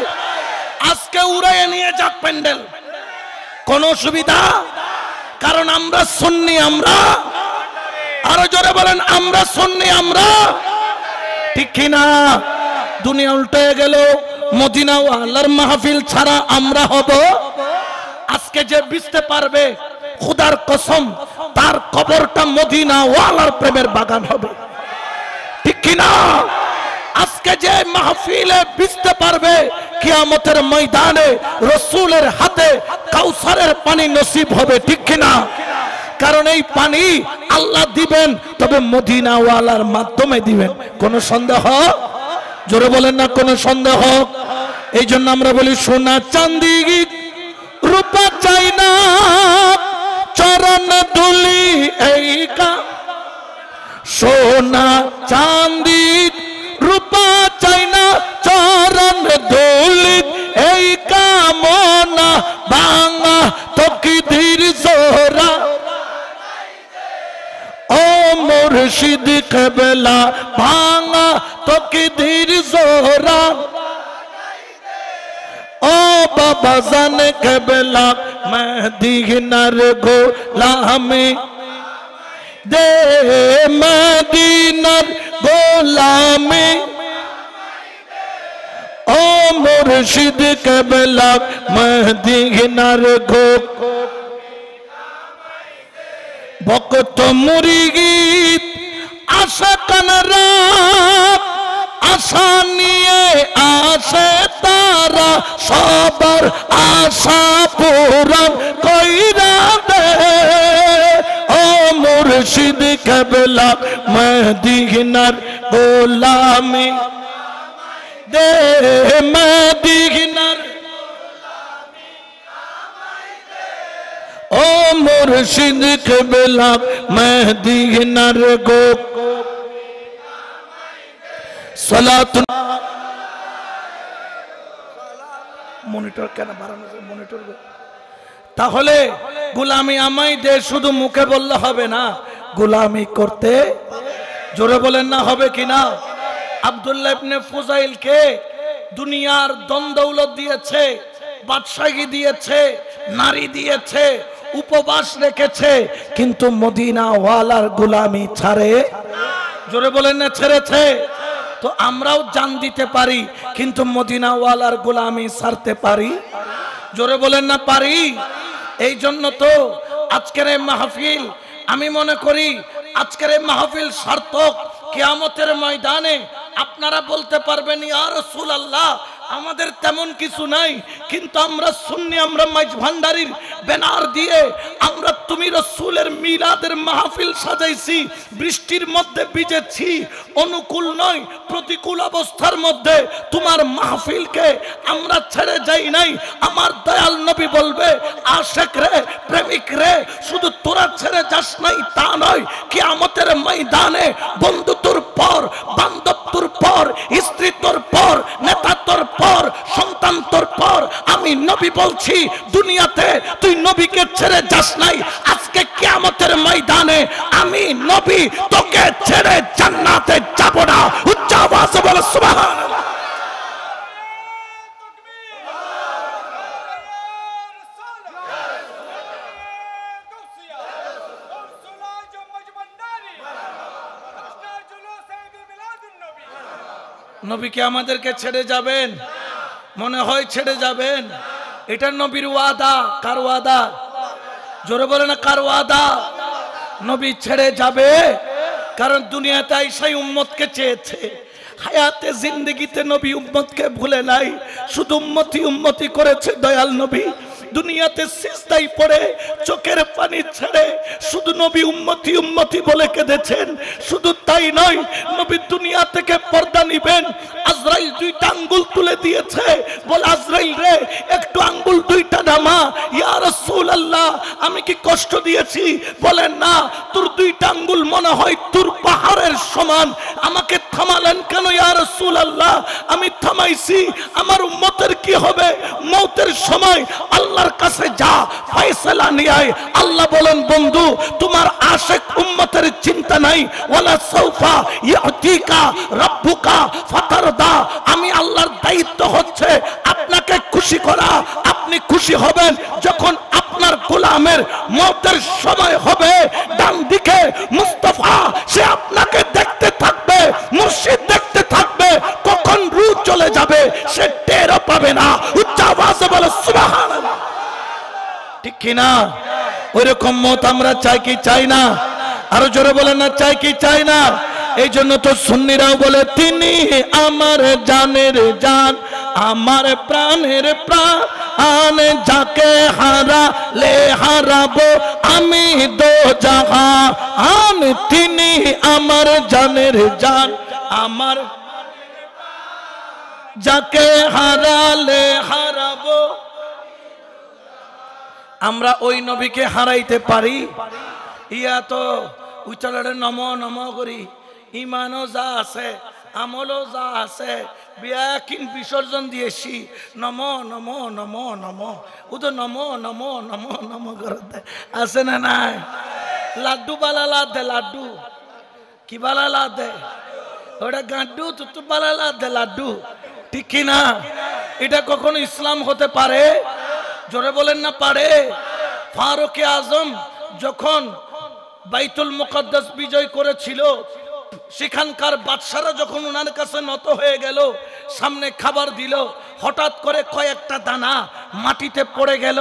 আজকে উড়াইয়ে নিয়ে যাক প্যান্ডেল, কোন অসুবিধা? কারণ আমরা সুন্নি, আমরা আরো জোরে বলেন আমরা সুন্নি, আমরা, ঠিক কি না? দুনিয়া উল্টে গেল, মদিনা ওয়ালার মাহফিল ছাড়া আমরা হব? আজকে যে বুঝতে পারবে খোদার কসম তার কবরটা মদিনা ওয়ালার প্রেমের বাগান হবে, ঠিক কি না? আজকে যে মাহফিলে বুঝতে পারবে কিয়ামতের ময়দানে রাসূলের হাতে কাউসারের পানি নসিব হবে, ঠিক কি না? কারণ এই পানি আল্লাহ দিবেন, তবে মদিনা ওয়ালার মাধ্যমে দিবেন। কোন সন্দেহ? জোরে বলেন না কোন সন্দেহ? এই জন্য আমরা বলি সোনা চাঁদি রূপা চাই না, চরণ ধুলি এই কা, সোনা চাঁদি রূপা চাই না, চরণ ধুলি এই কামনা, বাংলা তকদীর জোরা ও মুর্শিদ কেবলা, ভাঙা তকদীর জোরা ও বাবা জান কেবলা, মদিনার গোলামি দে, মদিনার গোলামি ও মুর্শিদ কেবলা, মদিনার গো। ভক্ত মুরিদ আশা কানরা, আশা নিয়ে আসে তারা, সবার আশা পূরণ কইরা দে ও মুর্শিদ কেবলা, মদিনার গোলামি দে, মদিনার ও মুর্শিদ কেবলা, মদিনার গো। সালাতুন মনিটর কেন বাড়ানো, মনিটর। তাহলে গোলামি আমায় দে শুধু মুখে বললে হবে না, গোলামি করতে, জোরে বলেন না হবে কিনা? আব্দুল্লাহ ইবনে ফুজাইলকে দুনিয়ার দন্দৌলত দিয়েছে, বাদশাহী দিয়েছে, নারী দিয়েছে, উপবাস রেখেছে, কিন্তু মদিনা ওয়ালার গোলামি ছাড়ে, জোরে বলেন না ছেড়েছে? তো আমরাও জান দিতে পারি, কিন্তু মদিনা ওয়ালার গোলামি ছাড়তে পারি, জোরে বলেন না পারি? এই জন্য তো আজকের এই মাহফিল, আমি মনে করি আজকের এই মাহফিল সার্থক। কিয়ামতের ময়দানে আপনারা বলতে পারবেন ইয়া রাসূলুল্লাহ আমাদের তেমন কিছু নাই, কিন্তু আমরা সুন্নি, আমরা মাইজ ভান্ডারির ব্যানার দিয়ে আমরা তুমি রাসূলের মিলাদের মাহফিল সাজাইছি, বৃষ্টির মধ্যে ভিজেছি, অনুকূল নয় প্রতিকূল অবস্থার মধ্যে তোমার মাহফিলকে আমরা ছেড়ে যাই নাই। আমার দয়াল নবী বলবে আশিক রে, প্রেমিক রে, শুধু তোরা ছেড়ে যাস নাই তা নয়, কিয়ামতের ময়দানে বন্ধু তোর পর, বান্ধব তোর পর, স্ত্রী তোর পর, নেতা তোর পর, সন্তান তোর পর। আমি নবী বলছি দুনিয়াতে তুই নবীকে ছেড়ে যাস নাই, আজকে কিয়ামতের ময়দানে আমি নবী তোকে ছেড়ে জান্নাতে যাব না। উচ্চ আওয়াজে বলো সুবহানাল্লাহ। নবী কি আমাদেরকে ছেড়ে যাবেন? মনে হয় ছেড়ে যাবেন। এটা নবীর ওয়াদা। কার ওয়াদা? জোরে বলে না, কার ওয়াদা? নবী ছেড়ে যাবে, কারণ দুনিয়াতে আইসাই উম্মতকে চেয়েছে। হায়াতে জিন্দেগিতে নবী উম্মতকে ভুলে নাই, শুধু উম্মতি উম্মতি করেছে দয়াল নবী। দুনিয়াতে সিজদায় পড়ে চোখের পানি ছেড়ে শুধু নবী উম্মতি উম্মতি বলে কেঁদেছেন। শুধু তাই নয়, নবী দুনিয়া থেকে পর্দা নিবেন, আজরাইল দুইটা আঙ্গুল তুলে দিয়েছে, বলে আজরাইল রে একটু আঙ্গুল দুইটা নামা। ইয়া রাসূলুল্লাহ, আমি কি কষ্ট দিয়েছি? বলেন না, তোর দুইটা আঙ্গুল মনে হয় তোর পাহাড়ের সমান, আমাকে থামালেন কেন ইয়া রাসূলুল্লাহ? আমি থামাইছি, আমার উম্মতের কি হবে? মওতের সময় আল্লাহর কাছে যা, ফয়সালা নিয়ে আয়। আল্লাহ বলেন, বন্ধু তোমার আশিক উম্মতের চিন্তা নাই, ওয়ালা সাউফা ইয়াতিকা রাব্বুকা ফাতারদা। আমি আল্লাহর দায়িত্ব হচ্ছে আপনাকে খুশি করা। আপনি খুশি হবেন যখন আপনার গোলামের মওতের সময় হবে। ডান দিকে মুস্তাফা, সে আপনাকে দেখতে থাকবে, মুর্শিদ দেখতে থাকবে, কখন রূহ চলে যাবে সে টেরও পাবে না। উচ্চ আওয়াজে বলো সুবহানাল্লাহ। ঠিক কি না? ওইরকম মত আমরা চাই কি চাই না? আরো জোরে বলেন না, চাই কি চাই না? এই জন্য তো সুন্নিরাও বলে, তিনি আমার জানের জান, আমার প্রাণের প্রাণ, যাকে হারালে হারাবো আমি দো জাহান। তিনি আমার জানের জান, আমার যাকে হারালে হারাবো। আমরা ওই নবীকে হারাইতে পারি? ইয়া তো উচ্চারণে নম নম করি, ইমানও যা আছে, আমলও যা আছে, বিয়াকিন বিসর্জন দিয়েছি, নম নম নম নম। ও তো নম নম নম নম করতে আছে না নাই? লাড্ডু বালালা দে, লাড্ডু কি বালালা দে, ওটা গাড্ডু তুতু বালালা দে, লাড্ডু। ঠিক কি না? এটা কখনো ইসলাম হতে পারে? জোরে বলেন না, পারে? ফারুক আজম যখন বাইতুল মুকদ্দাস বিজয় করেছিল, সেখানকার বাদশারা যখন ওনার কাছে নত হয়ে গেল, সামনে খাবার দিল, হঠাৎ করে কয়েকটা দানা মাটিতে পড়ে গেল।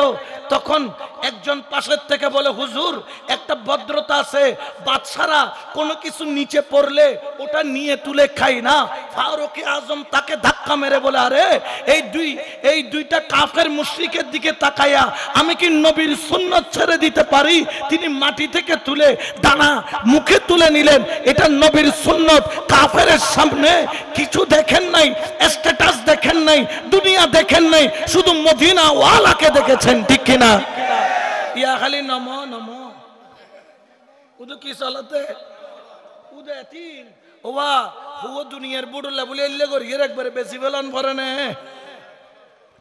তখন একজন পাশের থেকে বলে, হুজুর একটা ভদ্রতা আছে, বাদশারা কোনো কিছু নিচে পড়লে ওটা নিয়ে তুলে খাই না। ফারুক আজম তাকে ধাক্কা মেরে বলে, আরে এই দুইটা কাফের মুশরিকের দিকে তাকায়া আমি কি নবীর সুন্নাত ছেড়ে দিতে পারি? তিনি মাটি থেকে তুলে দানা মুখে তুলে নিলেন, এটা নবীর সুন্নাত। কাফের সামনে কিছু দেখেন নাই, স্ট্যাটাস দেখেন নাই, দুনিয়া দেখেন নাই, শুধু মদিনা ওয়ালাকে দেখেছেন। ঠিক কিনা? ইয়া খালি নম নম উদু কি চলতে উদে তিন ওয়া হুয়া দুনিয়ার বুড়লা বলে এলে করি একবারে বেশি বেলন পরে নে।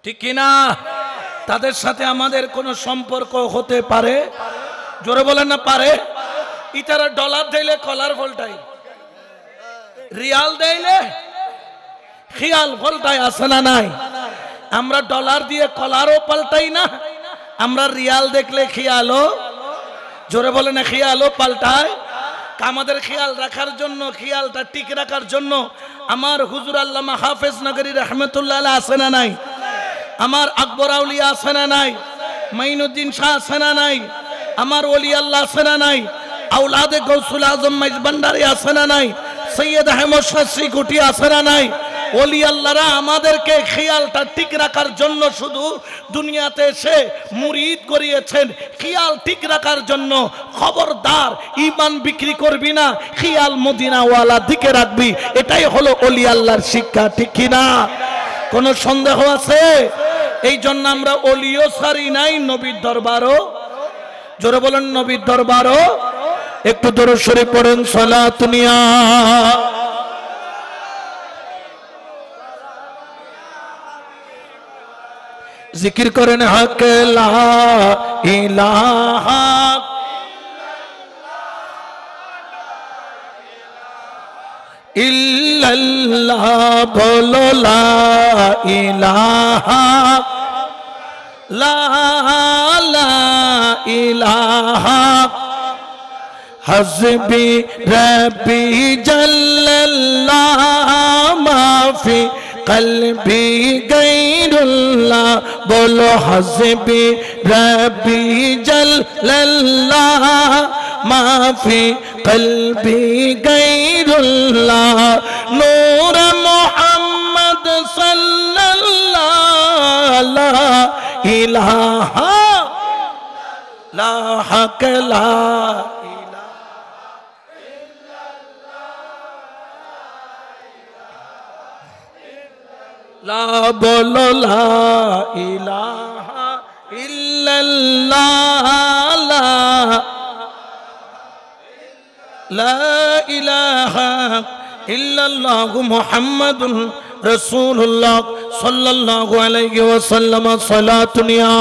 ঠিক কিনা? তাদের সাথে আমাদের কোনো সম্পর্ক হতে পারে? জোরে বলেন না, পারে? ইতারা ডলার দিলে কলার ভোল্টাই, রিয়াল দিলে খিয়াল ভোল্টাই, আছে না নাই? আমরা ডলার দিয়ে কলারও পাল্টাই না, আমরা রিয়াল দেখলে খিয়ালও, জোরে বলে না, খিয়ালও পাল্টায়। আমাদের খেয়াল রাখার জন্য, খেয়ালটা ঠিক রাখার জন্য আমার হুজুর আল্লামা হাফেজ নগরী রহমতুল্লাহ আলাইহি আছে না নাই? আমার আকবর আউলিয়া আছে না নাই? মাইনুদ্দিন শাহ আছে না নাই? আমার ওলি আল্লাহ আছে না নাই? আওলাদে গৌসুল আজম মাইজ ভান্ডারী আছে না নাই? সৈয়দ আহমদ শাহ শ্রীকুটি আছে না নাই? ওলি আল্লাহরা আমাদেরকে খেয়ালটা ঠিক রাখার জন্য শুধু দুনিয়াতে এসে মুরিদ করিয়েছেন, খেয়াল ঠিক রাখার জন্য। খবরদার, ঈমান বিক্রি করবি না, খেয়াল মদিনাওয়ালা দিকে রাখবি। এটাই হলো ওলি আল্লাহর শিক্ষা। ঠিক কিনা? কোনো সন্দেহ আছে? এই জন্য আমরা ওলিও সারি নাই, নবীর দরবারও, জোরে বলেন নবীর দরবারও। একটু দরুদ শরীফ পড়েন, সালাতুনিয়া। জিকির করেন হক লা ইলাহা ইল্লাল্লাহ, বলো লা ইলাহা লা ইলাহা হাসবি রব্বি জাল্লাল্লাহ মাফি কলবি গায়রুল্লাহ বলো হাসবি রব্বি জাল্লাল্লাহ মাফি কলবি গায়রুল্লাহ নূর মুহাম্মদ সাল্লাল্লাহ লা ইলাহা লা হাক লা লা বলো লা ইলাহা ইল্লাল্লাহ লা ইলাহা ইল্লাল্লাহ মুহাম্মাদুর রাসূলুল্লাহ সাল্লাল্লাহু আলাইহি ওয়াসাল্লাম সালাতুন ইয়া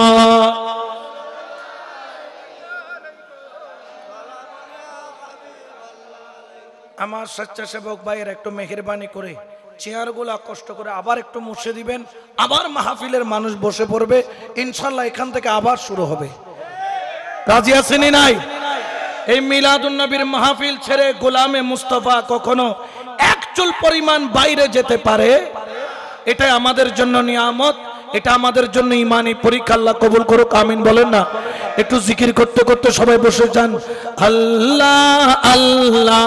আমার স্বেচ্ছাসেবক ভাইয়ের একটু মেহেরবানি করে চেয়ারগুলা কষ্ট করে আবার একটু মুছে দিবেন, আবার মাহফিলের মানুষ বসে পড়বে ইনশাআল্লাহ, এখান থেকে আবার শুরু হবে। রাজি আছেন নাই? এই মিলাদুন নবীর মাহফিল ছেড়ে গোলামে মুস্তাফা কখনো এক চুল পরিমাণ বাইরে যেতে পারে, এটা আমাদের জন্য নিয়ামত, এটা আমাদের জন্য ঈমানি পরীক্ষা। আল্লাহ কবুল করুক, আমিন বলেন না? একটু জিকির করতে করতে সবাই বসে যান। আল্লাহ আল্লাহ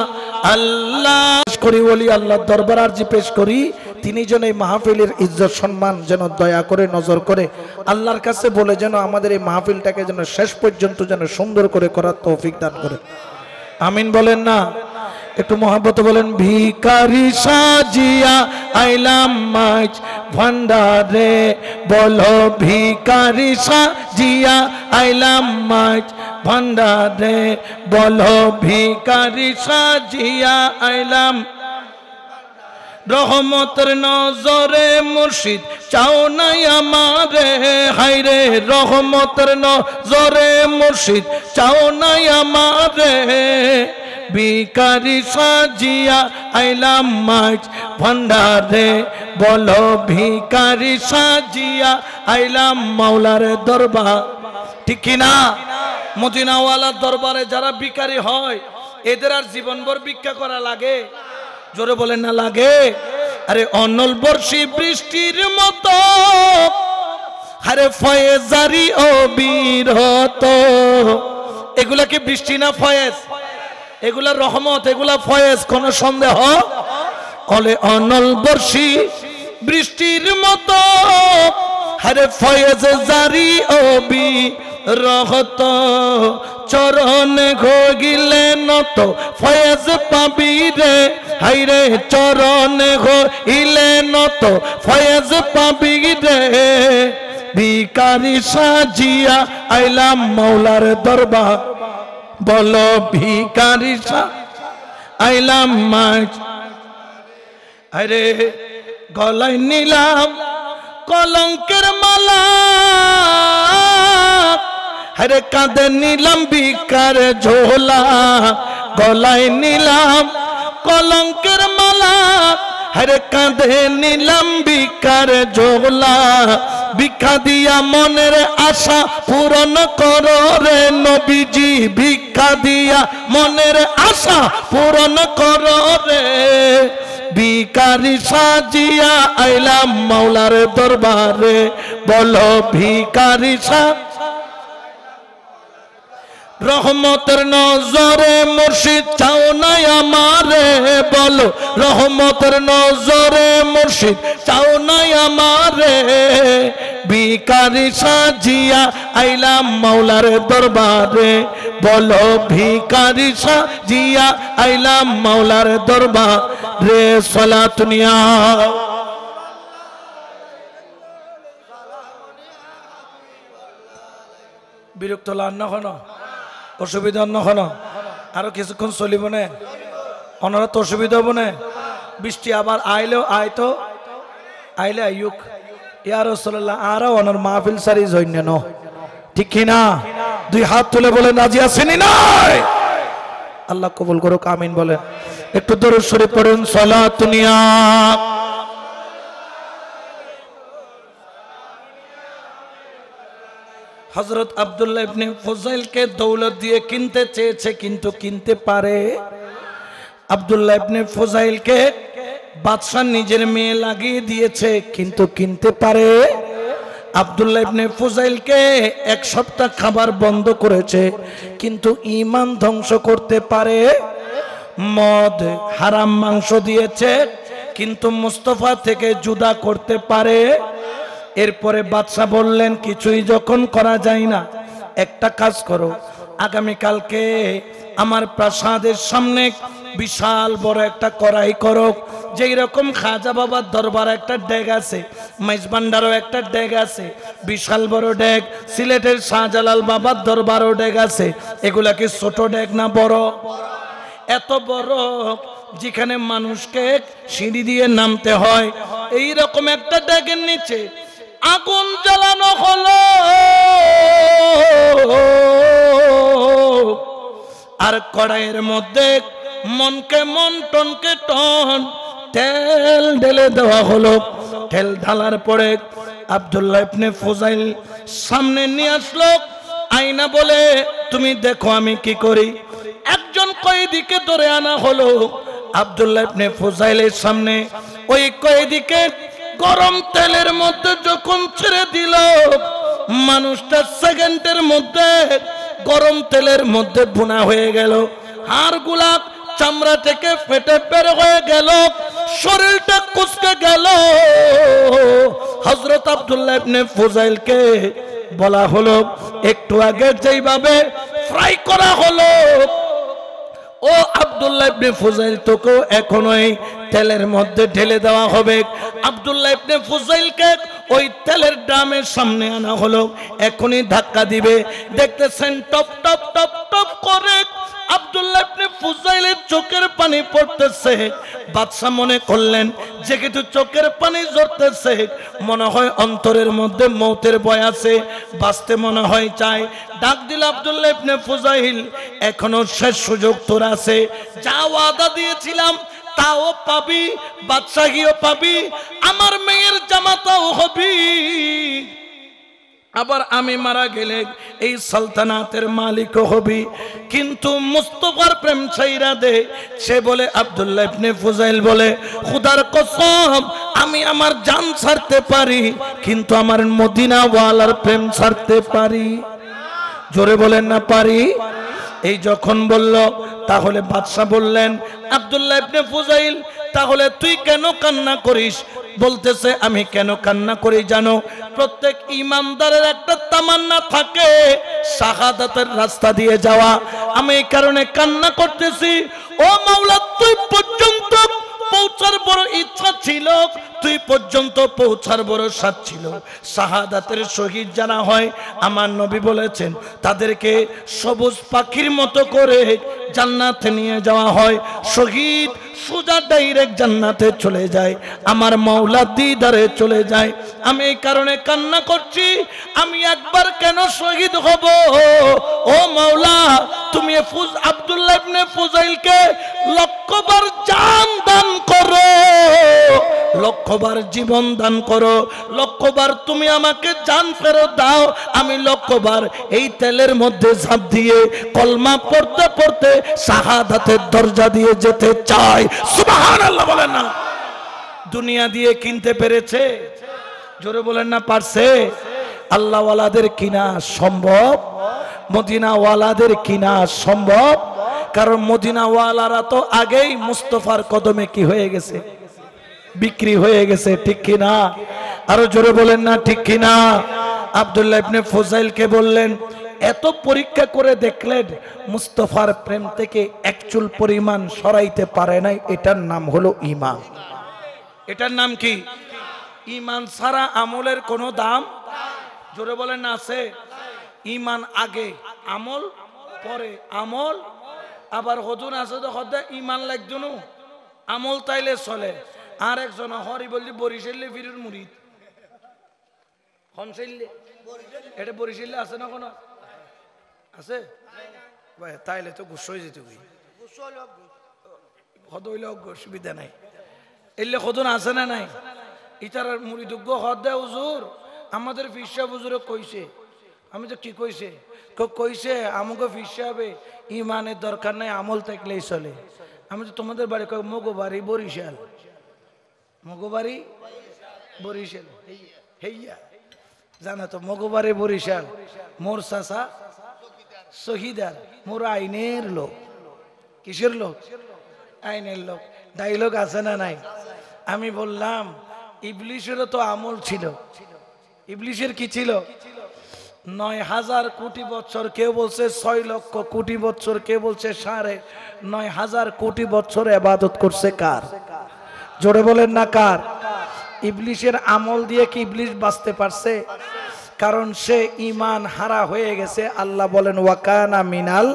আল্লাহ করি বলি, আল্লাহর দরবার আরজি পেশ করি, তিনি যেন এই মাহফিলের ইজ্জত সম্মান যেন দয়া করে নজর করে আল্লাহর কাছে বলে যেন আমাদের এই মাহফিলটাকে যেন শেষ পর্যন্ত যেন সুন্দর করে করার তৌফিক দান করে, আমিন বলেন না? একটু মহব্বত বলেন। ভিখারি সাজিয়া আইলাম মাঝ ভান্ডারে, বলো ভিখারি সাজিয়া আইলাম মাঝ ভান্ডারে, বলো ভিখারি সাজিয়া আইলাম। রহমতের নজরে মুর্শিদ চাও নাই আমারে, হায়রে রহমতের নজরে মুর্শিদ চাও নাই আমারে, ভিখারি সাজিয়া আইলাম মাঝ ভান্ডারে, বলো ভিখারি সাজিয়া আইলাম মাওলার দরবার। ঠিক কিনা? মদিনাওয়ালার দরবারে যারা ভিখারি হয় এদের আর জীবনভর ভিক্ষা করা লাগে? জোরে বলেন না লাগে? আরে অনল বর্ষী বৃষ্টির মতো, আরে ফয়েজারি ও বিরত, এগুলা কি বৃষ্টি না ফয়েজ? এগুলা রহমত, এগুলা ফয়েজ, কোন সন্দেহ? কলে অনল বর্ষী বৃষ্টির মতো, আরে ফয়েজ জারি ও বিরত, চরণে গিলে নত ফয়েজ পাবি রে, হাইরে চরণে গিলে নত ফয়েজ পাবি রে, ভিখারি সাজিয়া আইলাম মাওলার দরবার, বলো ভিখারি আইলাম মাঝ। আরে গলায় নিলাম কলঙ্কের মালা, আরে কাঁধে নিলাম ভিখার ঝোলা, গলায় নিলাম কলঙ্কের মালা, আরে কাঁধে নিলাম ভিখার ঝোলা, ভিক্ষা দিয়া মনের আশা পূরণ করো রে নবীজি, ভিক্ষা দিয়া মনের আশা পূরণ করো রে, ভিখারি সাজিয়া আইলাম মাওলার দরবারে, বলো ভিখারি রহমতের নজরে মুর্শিদ চাও নাই আমারে, বলো রহমতের নজরে মুর্শিদ চাও নাই আমারে, ভিখারি সাজিয়া আইলাম মাওলার দরবারে, বলো ভিখারি সাজিয়া আইলাম মাওলার দরবারে। সালাতুন ইয়া বিরক্ত লান হন, অসুবিধা হন, আরো কিছুক্ষণ চলিব না, অনারা তো অসুবিধা হব না। বৃষ্টি আবার আইলেও আইতো, আইলে আইয়ুক ইয়া রাসূলুল্লাহ, আরো অনার মাহফিল সারি জন্য ন, ঠিক কিনা? দুই হাত তুলে বলেন রাজি আছেন নাই? আল্লাহ কবুল করুক, আমিন বলেন। একটু দরুদ শরীফ পড়ুন। সালাতুন ইয়া হযরত আব্দুল্লাহ ইবনে ফুযাইলকে দৌলত দিয়ে কিনতে চেয়েছে কিন্তু কিনতে পারে। আব্দুল্লাহ ইবনে ফুযাইলকে বাদশা নিজের মেয়ে লাগিয়ে দিয়েছে, কিন্তু কিনতে পারে। আব্দুল্লাহ ইবনে ফুজাইলকে এক সপ্তাহ খাবার বন্ধ করেছে, কিন্তু ঈমান ধ্বংস করতে পারে। মদ হারাম মাংস দিয়েছে, কিন্তু মুস্তাফা থেকে জুদা করতে পারে। এরপরে বাদশা বললেন, কিছুই যখন করা যায় না, একটা কাজ করো, আগামীকালকে আমার প্রাসাদের সামনে বিশাল বড় একটা কড়াই করো, যেই রকম খাজা বাবার দরবার একটা ডেগ আছে, মাইজবান্ডারও একটা ডেগ আছে, বিশাল বড় ডেগ, সিলেটের শাহজালাল বাবার দরবারও ডেগ আছে। এগুলা কি ছোট ডেগ না বড়? এত বড়, যেখানে মানুষকে সিঁড়ি দিয়ে নামতে হয়। এই রকম একটা ডেগের নিচে আগুন জ্বালানো হলো, আর কড়াইয়ের মধ্যে মনকে মন টনকে টন তেল ঢেলে দেওয়া হলো। তেল ঢালার পরে আব্দুল্লাহ ইবনে ফুজাইল সামনে নিয়ে আসলো আয়না, বলে তুমি দেখো আমি কি করি। একজন কয়েদিকে ধরে আনা হলো আব্দুল্লাহ ইবনে ফুজাইলের সামনে। ওই কয়েদিকে গরম তেলের মধ্যে যখন ছেড়ে দিল, মানুষটা সেকেন্ডের মধ্যে গরম তেলের মধ্যে ভুনা হয়ে গেল। হাড়গুলা চামড়া থেকে ফেটে বের হয়ে গেল, শরীরটা কুঁচকে গেল। হযরত আব্দুল্লাহ ইবনে ফুজাইলকে বলা হলো, একটু আগে যেইভাবে ফ্রাই করা হলো, ও আব্দুল্লাহ ইবনে ফুজাইল তোকে এখন ওই তেলের মধ্যে ঢেলে দেওয়া হবে। আব্দুল্লাহ ইবনে ফুজাইলকে ওই তেলের ড্রামের সামনে আনা হলো, এখনই ধাক্কা দিবে। দেখতেছেন টপ টপ টপ টপ করে আব্দুল্লাহ ইবনে ফুজাইলের চোখের পানি পড়তেছে। বাদশা মনে করলেন যে কিন্তু চোখের পানি ঝরতেছে, মনে হয় অন্তরের মধ্যে মৌতের ভয় আছে, বাঁচতে মনে হয় চাই। ডাক দিল, আব্দুল্লাহ ইবনে ফুজাইল এখনো শেষ সুযোগ তোর আছে, যা ওয়াদা দিয়েছিলাম তাও পাবি, বাদশাহীও পাবি, আমার মেয়ের জামাতাও হবি, আবার আমি মারা গেলে এই সালতানাতের মালিকও হবি। কিন্তু মুস্তাফার প্রেম ছাইরা দে। সে বলে, আব্দুল্লাহ ইবনে ফুজাইল বলে, খোদার কসম আমি আমার জান ছাড়তে পারি, কিন্তু আমার মদিনা ওয়ালার প্রেম ছাড়তে পারি। জোরে বলেন না পারি। এই যখন বলল, তাহলে বাদশা বললেন, আব্দুল্লাহ ইবনে ফুজাইল তাহলে তুই কেন কান্না করিস? বলতেছে, আমি কেন কান্না করি জানো? প্রত্যেক ইমানদারের একটা তামান্না থাকে শাহাদাতের রাস্তা দিয়ে যাওয়া। আমি এই কারণে কান্না করতেছি, ও মাওলা তুই পর্যন্ত পৌঁছার বড় ইচ্ছা ছিল, তুই পর্যন্ত পৌঁছার বড় সাথ ছিল। শাহাদাতের শহীদ যারা হয়, আমার নবী বলেছেন তাদেরকে সবুজ পাখির মতো করে জান্নাতে নিয়ে যাওয়া হয়। শহীদ সোজা ডাইরেক্ট জান্নাতে চলে যায়, আমার মাওলা দিদারে চলে যায়। আমি এই কারণে কান্না করছি, আমি একবার কেন শহীদ হব? ও মাওলা তুমি আব্দুল্লাহ ইবনে ফুজাইলকে লক্ষবার জান দান করো, লক্ষবার জীবন দান করো, লক্ষবার তুমি আমাকে জান ফেরত দাও। আমি লক্ষবার এই তেলের মধ্যে ঝাঁপ দিয়ে কলমা পড়তে পড়তে শাহাদাতের দরজা দিয়ে যেতে চাই। সুবহানাল্লাহ বলেন না। দুনিয়া দিয়ে কিনতে পেরেছে? জোরে বলেন না পারছে? আল্লাহ ওয়ালাদের কিনা সম্ভব, মদিনা ওয়ালাদের কিনা সম্ভব? কারণ মদিনা ওয়ালারা তো আগেই মুস্তাফার কদমে কি হয়ে গেছে? বিক্রি হয়ে গেছে, ঠিক কিনা? আরো জোরে বলেন না ঠিক কিনা? আব্দুল্লাহ ইবনে ফুজাইলকে বললেন, এত পরীক্ষা করে দেখলেন মুস্তাফার প্রেম থেকে এক চুল পরিমাণ সরাইতে পারে নাই, এটার নাম হলো ঈমান। এটার নাম কি? ঈমান ছাড়া আমলের কোনো দাম? জোরে বলেন না আছে? ঈমান আগে, আমল পরে। আমল আবার হজুর আছে তো হদা ঈমান লাগতো না, আমল তাইলে চলে। আর একজন হরি বললি বরিশালে ফিরুর মুরিদ হনসাইলে, এটা বরিশালে আছে না? কোনো আছে ভাই? তাইলে তো গুস হয়ে যেত, হদইলে অসুবিধা নাই। এলে হদন আছে না নাই? ইতার মুরিদুগ্য হদ দেয় হুজুর, আমাদের ফিরসা হুজুরে কইছে। আমি তো কি কইছে? কইছে আমাকে ফিরসা হবে, ইমানের দরকার নাই, আমল থাকলেই চলে। আমি তো তোমাদের বাড়ি মগো বাড়ি বরিশাল, মগবাড়ি বরিশাল হেইয়া জানা তো মগবাড়ি বরিশাল মোর চাচা শহীদার মোর আইনের লোক কিসের লোক আইনের লোক ডাইলগ আছে না নাই আমি বললাম ইবলিশেরও তো আমল ছিল ইবলিশের কি ছিল ৯,০০০ কোটি বছর কেউ বলছে ৬ লক্ষ কোটি বছর কেউ বলছে ৯,৫০০ কোটি বছর ইবাদত করছে কার জোরে বলেন না কার ইবলিশের আমল দিয়ে কি ইবলিশ বাঁচতে পারছে কারণ সে ঈমান হারা হয়ে গেছে আল্লাহ বলেন ওয়াকানা মিনাল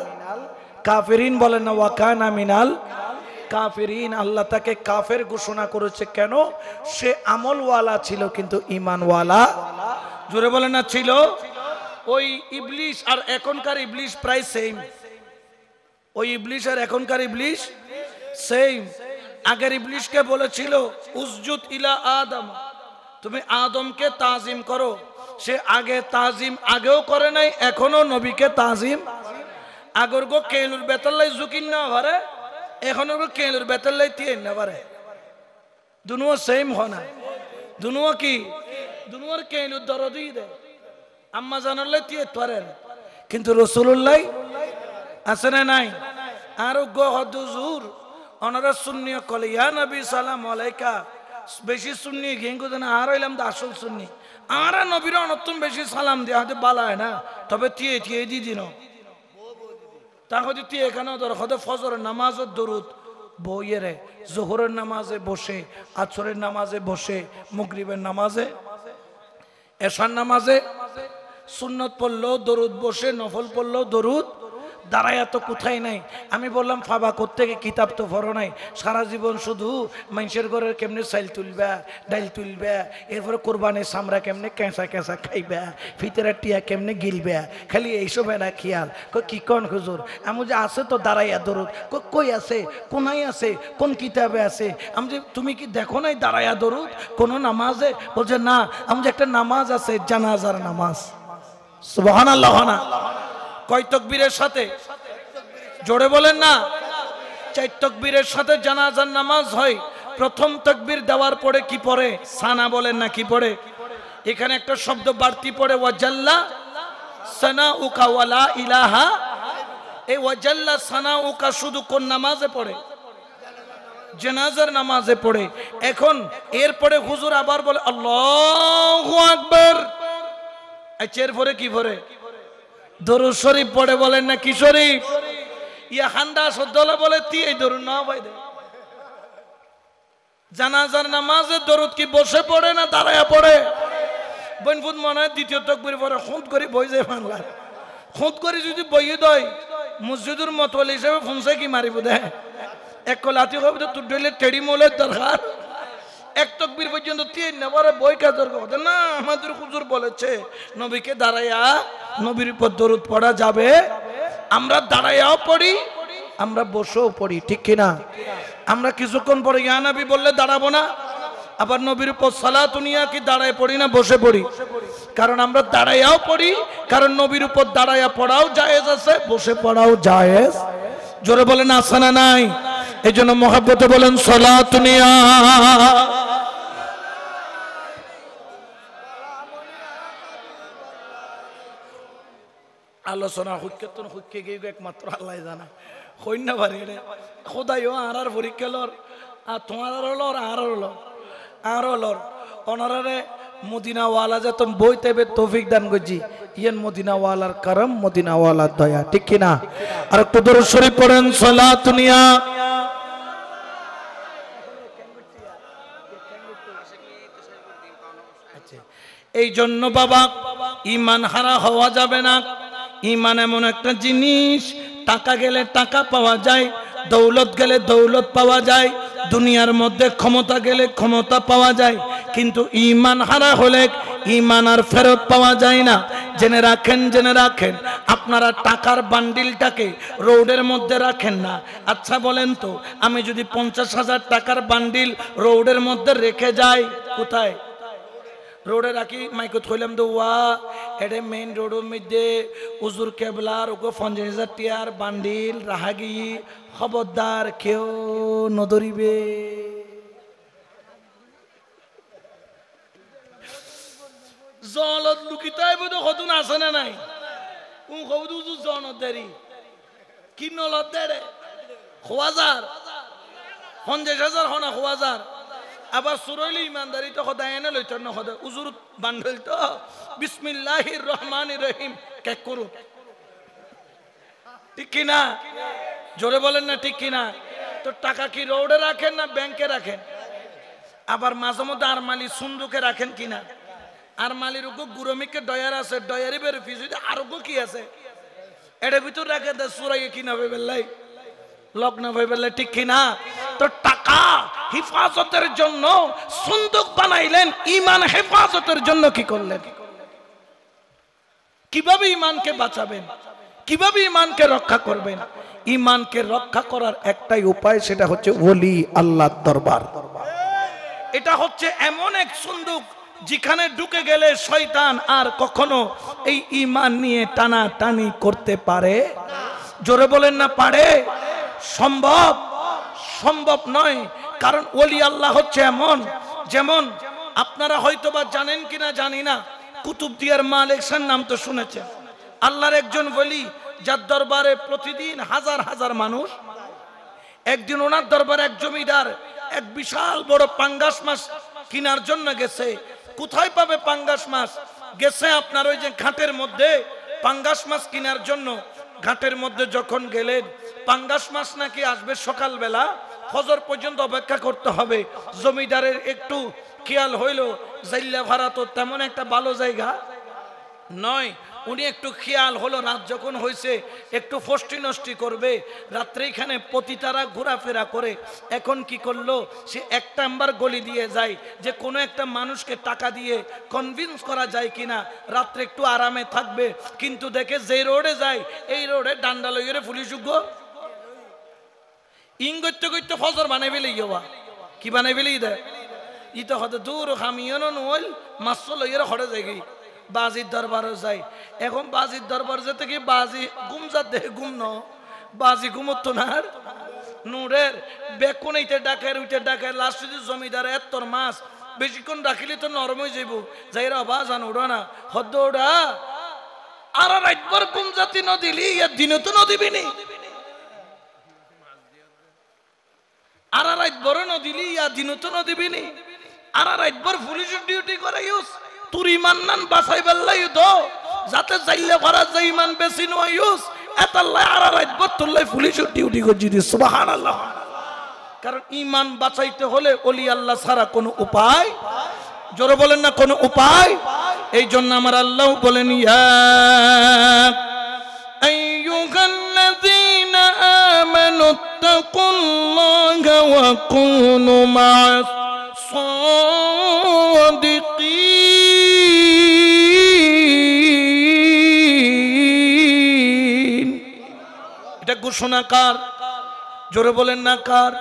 কাফিরিন বলেন না ওয়াকানা মিনাল কাফিরিন আল্লাহ তাকে কাফের ঘোষণা করেছে কেন সে আমলওয়ালা ছিল কিন্তু ঈমানওয়ালা জোরে বলেন না ছিল ওই ইবলিশ আর এখনকার ইবলিশ প্রায় সেম ওই ইবলিশ আর এখনকার ইবলিশ সেম আগের ইবলিশকে বলেছিল উসজুদ ইলা আদম তুমি আদমকে তাজিম করো সে আগে তাজিম আগেও করে নাই এখনো নবীকে তাজিম আগর গো কেলুর বেতাল্লাই জুকিন না পারে এখনো গো কেলুর বেতাল্লাই তিন না পারে দুনুয়া সেম হনা দুনুয়া কি দুনুয়ার কেলুর দরদই দে আম্মা জানাল্লাই তিয়ে পারেন কিন্তু রাসূলুল্লাহ আছে না নাই আর গো হদুজুর ওনারা সুন্নি কলে ইয়া নবী সালাম আলাইকা বেশি সুন্নি গেঙ্গু দেন আর হইলাম তো আসল সুন্নি আর নবীর অনতুন বেশি সালাম দিয়ে হয়তো বালায় না তবে তিয়ে তিয়ে দি দিন তা হয়তো তিয়ে এখানে ধর হয়তো ফজরের নামাজের দরুদ বইয়েরে জোহরের নামাজে বসে আসরের নামাজে বসে মাগরিবের নামাজে এশার নামাজে সুন্নত পড়লেও দরুদ বসে নফল পড়লেও দরুদ দাঁড়ায় তো কোথায় নাই আমি বললাম ফাবা কোত্থেকে কিতাব তো পড়ো নাই সারা জীবন শুধু মানুষের ঘরের কেমনে চাইল তুলবা ডাইল তুলবা এরপরে কোরবানির সামরা কেমনে কেঁচা কেঁচা খাইবা ভিতরে টিয়া কেমনে গিলবা খালি এইসব না খেয়াল কি কন হুজুর আমি যে আছে তো দাঁড়াইয়া দরুদ কই আছে কোনাই আছে কোন কিতাবে আছে আমি যে তুমি কি দেখো নাই দাঁড়াইয়া দরুদ কোন নামাজে বলছে না আমি যে একটা নামাজ আছে জানাজার নামাজ সুবহানাল্লাহ না কয় তাকবীরের সাথে জোরে বলেন না 4 তাকবীরের সাথে জানাজার নামাজ হয় প্রথম তাকবীর দেওয়ার পরে কি পড়ে সানা বলেন না কি পড়ে এখানে একটা শব্দ বাড়তি পড়ে ওয়াজাল্লা সানাউকা ওয়ালা ইলাহা এই ওয়াজাল্লা সানাউকা শুধু কোন নামাজে পড়ে জানাজার নামাজে পড়ে এখন এরপরে হুজুর আবার বলে আল্লাহু আকবার এর পরে কি পড়ে দরুদ শরীফ পড়ে বলেন না কি শরীফ ইয়া হান্ডা সদ্দলা বলে তি এই দরুদ না ভাই দে জানাজার নামাজে দরুদ কি বসে পড়ে না দাঁড়ায়া পড়ে বনফুদ মনে হয় দ্বিতীয় তাকবীর পরে খুদ করে বই যায় বাংলা খুদ করে যদি বইয়ে দেয় মসজিদের মতওয়ালি হিসেবে ফোনসে কি মারিব দে এক লাঠি হবে তো তুই ডলে টেড়ি মোলের দরকার এক তাকবীর পর্যন্ত তিন নেবারে বই কা দরকার না আমাদের হুজুর বলেছে নবীকে দাঁড়ায়া নবীর উপর দরুদ পড়া যাবে আমরা দাঁড়ায়াও পড়ি আমরা বসেও পড়ি ঠিক কিনা আমরা কিছুক্ষণ পরে ইয়া নবী বললে দাঁড়াবো না আবার নবীর উপর সালাতুনিয়া কি দাঁড়ায় পড়ি না বসে পড়ি কারণ আমরা দাঁড়ায়াও পড়ি কারণ নবীর উপর দাঁড়ায়া পড়াও জায়েজ আছে বসে পড়াও জায়েজ জোরে বলেন আছে না নাই এইজন্য মহব্বতে বলেন সালাতুনিয়া আলোচনা হুক্কেতন হুক্কে গিয়ে একমাত্র আল্লাহ জানা হইন না পারি রে খোদাইও আর পরীক্ষা লর আর তোমার লর আর লর অনারে মদিনাওয়ালা যে তুমি বইতে তৌফিক দান করছি ইয়েন মদিনাওয়ালার করম মদিনাওয়ালার দয়া ঠিক কিনা আর একটু দরুদ শরীফ পড়েন সালাতুনিয়া এই জন্য বাবা ঈমান হারা হওয়া যাবে না ঈমান এমন একটা জিনিস টাকা গেলে টাকা পাওয়া যায় দৌলত গেলে দৌলত পাওয়া যায় দুনিয়ার মধ্যে ক্ষমতা গেলে ক্ষমতা পাওয়া যায় কিন্তু ঈমান হারা হলে ঈমান আর ফেরত পাওয়া যায় না জেনে রাখেন আপনারা টাকার বান্ডিলটাকে রোডের মধ্যে রাখেন না আচ্ছা বলেন তো আমি যদি 50,000 টাকার বান্ডিল রোডের মধ্যে রেখে যাই কোথায় রোডে রাখি মাইকত কইলাম তো ওয়া এডে মেইন রোডের মধ্যে হুজুর কেবলার ওগো 50,000 টিয়ার বান্ডিল রাহাগি খবরদার কেউ নদরিবে জলত লুকিত আইব তো কতন আছে না নাই কবু জনত দেরি কি নলত দেরে 50,000 হনা 50,000 আবার সুরইলি ইমানদারি তো খোদায় এনে লইত না খোদা উজুর বান্ডল তো বিসমিল্লাহির রহমানির রহিম কে করু ঠিক কি না জোরে বলেন না ঠিক কি না তো টাকা কি রোডে রাখেন না ব্যাংকে রাখেন আবার মাঝে মধ্যে আরমালি সুন্দুকে রাখেন কিনা আরমালির উগো গুরমিকে ডয়ার আছে ডয়ারি বের ফিস আরো কি আছে এর ভিতর রাখে দে সুরাইয়ে কিনা হবে বেলাই লগ্ন হয়ে বেলে ঠিক কিনা তো টাকা হেফাজতের জন্য সুন্দুক বানাইলেন ঈমান হেফাজতের জন্য কি করলেন কিভাবে ঈমানকে বাঁচাবেন কিভাবে ঈমানকে রক্ষা করবেন ঈমানকে রক্ষা করার একটাই উপায় সেটা হচ্ছে ওলি আল্লাহর দরবার এটা হচ্ছে এমন এক সুন্দুক যেখানে ঢুকে গেলে শয়তান আর কখনো এই ঈমান নিয়ে টানাটানি করতে পারে জোরে বলেন না পারে সম্ভব সম্ভব নয় কারণ ওলি আল্লাহ হচ্ছে এমন যেমন আপনারা হয়তোবা জানেন কিনা জানি না কুতুবদিয়ার মালিক শাহ নাম তো শুনেছেন আল্লাহর একজন ওলি যার দরবারে প্রতিদিন হাজার হাজার মানুষ একদিন ওনার দরবারে এক জমিদার এক বিশাল বড় পাঙ্গাস মাছ কেনার জন্য গেছে কোথায় পাবে পাঙ্গাস মাছ গেছে আপনার ওই যে ঘাটের মধ্যে পাঙ্গাস মাছ কেনার জন্য ঘাটের মধ্যে যখন গেলেন পাঙ্গাস মাছ নাকি আসবে সকালবেলা ফজর পর্যন্ত অপেক্ষা করতে হবে জমিদারের একটু খেয়াল হইল জাইল্লা ভাড়া তো তেমন একটা ভালো জায়গা নয় উনি একটু খেয়াল হলো রাত যখন হয়েছে একটু ফষ্টি নষ্টি করবে রাত্রে এখানে পতিতারা ঘোরাফেরা করে এখন কি করলো সে এক নাম্বার গলি দিয়ে যায় যে কোনো একটা মানুষকে টাকা দিয়ে কনভিন্স করা যায় কিনা রাত্রে একটু আরামে থাকবে কিন্তু দেখে যে রোডে যায় এই রোডে ডান্ডা লইরে পুলিশ উগ্র ইং করতে করতে ফজর বানাই ফেলে ইয়া কি বানাই ফেলেই দেয় ইতো হতে দূর খামিয়ন নইল মাছ লইরে হরে যায় গই বাজির দরবারও যায় এখন বাজির দরবার যেতে কি বাজি গুম যাতে গুম ন বাজি ঘুমত না নুরের বেকুন এইতে ডাকায় উইতে ডাকায় লাস্ট যদি জমিদার এত্তর মাছ বেশিক্ষণ রাখিলে তো নরম হয়ে যাইব যাইরা বাজান উড়ো না হদ্দ ওড়া আর রাতভর গুম জাতি নদিলি ইয়ার দিনে তো নদিবিনি আর রাতভর নদিলি ইয়ার দিনে তো নদিবিনি আর রাতভর পুলিশের ডিউটি করে ইউজ তোর ইমান নান বাঁচাই বেল্লাই দো যাতে যাইলে ভরা যায় ইমান বেশি নয় ইউজ এতাল্লাই আর রাতভর তোল্লাই পুলিশের ডিউটি করছি দি সুবহানাল্লাহ কারণ ইমান বাঁচাইতে হলে ওলি আল্লাহ ছাড়া কোনো উপায় জোরে বলেন না কোনো উপায় এই জন্য আমার আল্লাহ বলেন ইয়া আইয়ুহাল্লাযীনা আমানুত্তাকুল্লাহা ওয়া কুনু মা'আস সাদিকিন এটা ঘোষণা কার জোরে বলেন না কার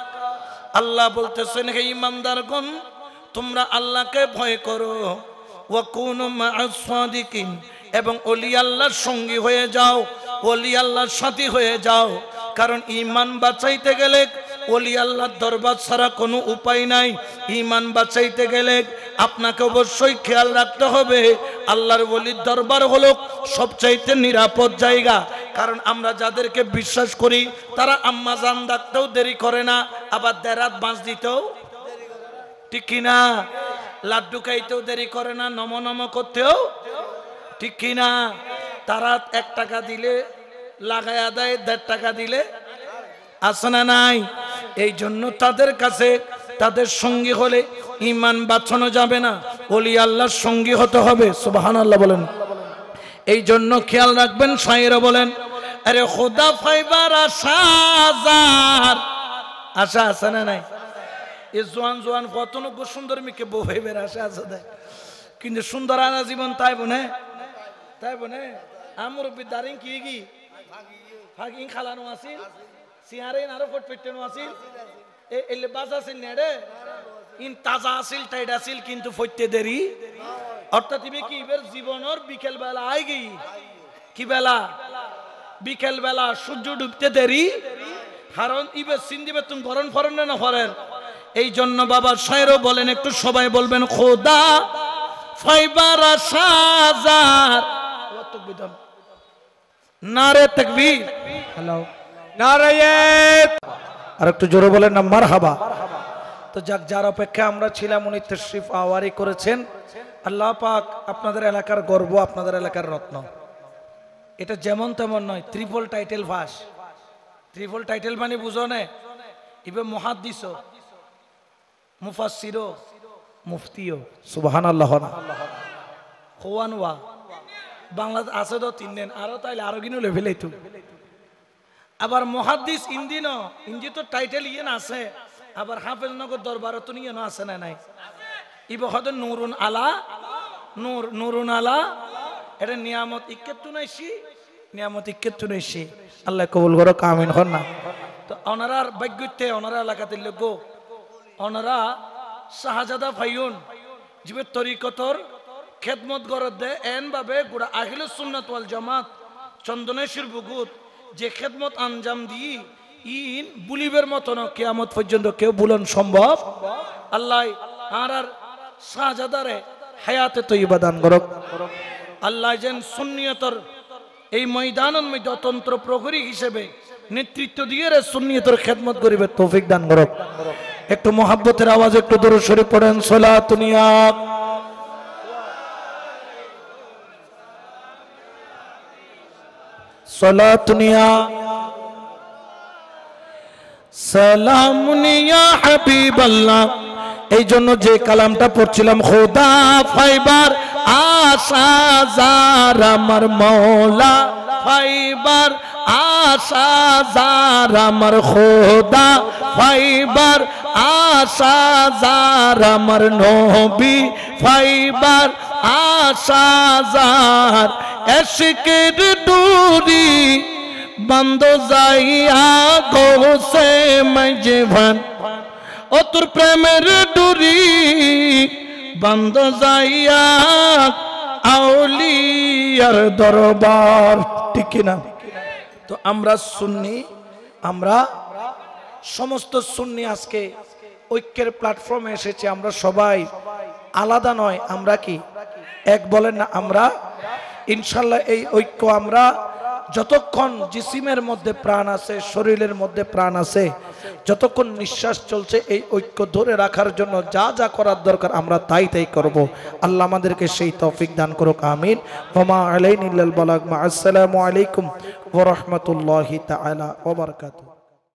আল্লাহ বলতেছেন হে ঈমানদারগণ তোমরা আল্লাহকে ভয় করো ওয়া কুনু মা'আস সাদিকিন এবং ওলি আল্লাহর সঙ্গী হয়ে যাও ওলি আল্লাহর সাথী হয়ে যাও কারণ ঈমান বাঁচাইতে গেলে ওলি আল্লাহর দরবার ছাড়া কোনো উপায় নাই ঈমান বাঁচাইতে গেলে আপনাকে অবশ্যই খেয়াল রাখতে হবে আল্লাহর ওলির দরবার হলো সবচাইতে নিরাপদ জায়গা কারণ আমরা যাদেরকে বিশ্বাস করি তারা আম্মা জান ডাকতেও দেরি করে না আবার দেরাত বাঁশ দিতেও ঠিক কিনা লাড্ডু খাইতেও দেরি করে না নম নম করতেও ঠিক কিনা তারা 1 টাকা দিলে লাগায়া দেয় 1.5 টাকা দিলে আসে না নাই এই জন্য তাদের কাছে তাদের সঙ্গী হলে ঈমান বাঁচানো যাবে না ওলি আল্লাহর সঙ্গী হতে হবে সুবহানাল্লাহ বলেন এই জন্য খেয়াল রাখবেন শায়েরা বলেন আরে খোদা ফাইবার আশা আছে না নাই এই জোয়ান জোয়ান কতনক সুন্দর মিকে বউ ভাইবের আশা আছে দেয় কিন্তু সুন্দর আনা জীবন তাই বনে আমার বিদারিং কি কি ফাগিং খালানো আছিল সিহারে আরো ফট পেটনো আছিল এলে বাজ আছিল নেড়ে ইন তাজা আছিল টাইড আছিল কিন্তু ফইতে দেরি অর্থাৎ ইবে কি ইবের জীবনের বিকেল বেলা আই গই কি বেলা বিকেল বেলা সূর্য ডুবতে দেরি কারণ ইবে সিন্দিবে তুমি গরম ফরেন না ফরেন এই জন্য বাবা শায়েরও বলেন একটু সবাই বলবেন খোদা ফাইবার সাজার নারে তাকবীর হ্যালো নারায়ণ আর একটু জোরে বলেন না মারহাবা। তো যাক, যার অপেক্ষা আমরা ছিলাম উনি তাশরিফ আওয়ারি করেছেন। আল্লাহ পাক আপনাদের এলাকার গর্ব, আপনাদের এলাকার রত্ন। এটা যেমন তেমন নয়, ট্রিপল টাইটেল ফাঁস। ট্রিপল টাইটেল মানে বুঝো না, ইবে মুহাদ্দিসও, মুফাসসিরও, মুফতিও। সুবহানাল্লাহ না খোয়ানওয়া বাংলাদেশ আছে তো তিন দিন আরো, তাইলে আরো কিনো লেভেল এইটু। আবার মুহাদ্দিস ইন্দিনো ইন্দি তো টাইটেল ইয়ে না আছে। আবার হাফেজ নগর দরবারও তো নিয়ে আছে না নাই। ইবে হয়তো নুরুন আলা, নুরুন আলা, এটা নিয়ামত ইক্কেতু নাইছি, নিয়ামত ইক্কেতু নাইছি। আল্লাহ কবুল করো, আমিন হন না। তো ওনারার ভাগ্যতে ওনারা এলাকাতে লোক ওনারা শাহজাদা ফাইউন জিবে তরিকতর খেদমত গরত দে এন ভাবে গোড়া আহিলুস সুন্নাত ওয়াল জামাত চন্দনেশ্বর বুগুত যে খেদমত আঞ্জাম দি ইন বুলিবের মতন কিয়ামত পর্যন্ত কেউ বুলন সম্ভব। আল্লাহ আর শাহজাদারে হায়াতে তৈবা দান করক। আল্লাহ যেন সুন্নিয়তর এই ময়দানের মধ্যে অতন্ত্র প্রহরী হিসেবে নেতৃত্ব দিয়ে রে সুন্নিয়তর খেদমত করিবে তৌফিক দান করক। একটু মোহাব্বতের আওয়াজ, একটু দরুদ শরীফ পড়েন। সালাতুনিয়া সালাতুনিয়া সালামুনিয়া হাবিবাল্লাহ। এই জন্য যে কালামটা পড়ছিলাম, খোদা ফাইবার আশা জার আমার মৌলা, ফাইবার আশা জার আমার খোদা, ফাইবার আশা জার আমার নবী, ফাইবার আশা জার এশকের ডুরি বন্ধ যাইয়া গোসে মজভান। ও তোর প্রেমের ডুরি বন্ধ যাইয়া আউলিয়ার দরবার। ঠিক না? তো আমরা সুন্নি, আমরা সমস্ত সুন্নি আজকে ঐক্যের প্ল্যাটফর্মে এসেছি। আমরা সবাই আলাদা নয়, আমরা কি এক বলেন না? আমরা ইনশাল্লাহ এই ঐক্য আমরা যতক্ষণ জিসিমের মধ্যে প্রাণ আছে, শরীরের মধ্যে প্রাণ আছে, যতক্ষণ নিঃশ্বাস চলছে এই ঐক্য ধরে রাখার জন্য যা যা করার দরকার আমরা তাই তাই করব। আল্লাহ আমাদেরকে সেই তৌফিক দান করুক, আমিন। ওমা আলাইনা ইল্লাল বালাগ। আসসালামু আলাইকুম ওয়া রাহমাতুল্লাহি তাআলা ওয়া বারাকাতুহু।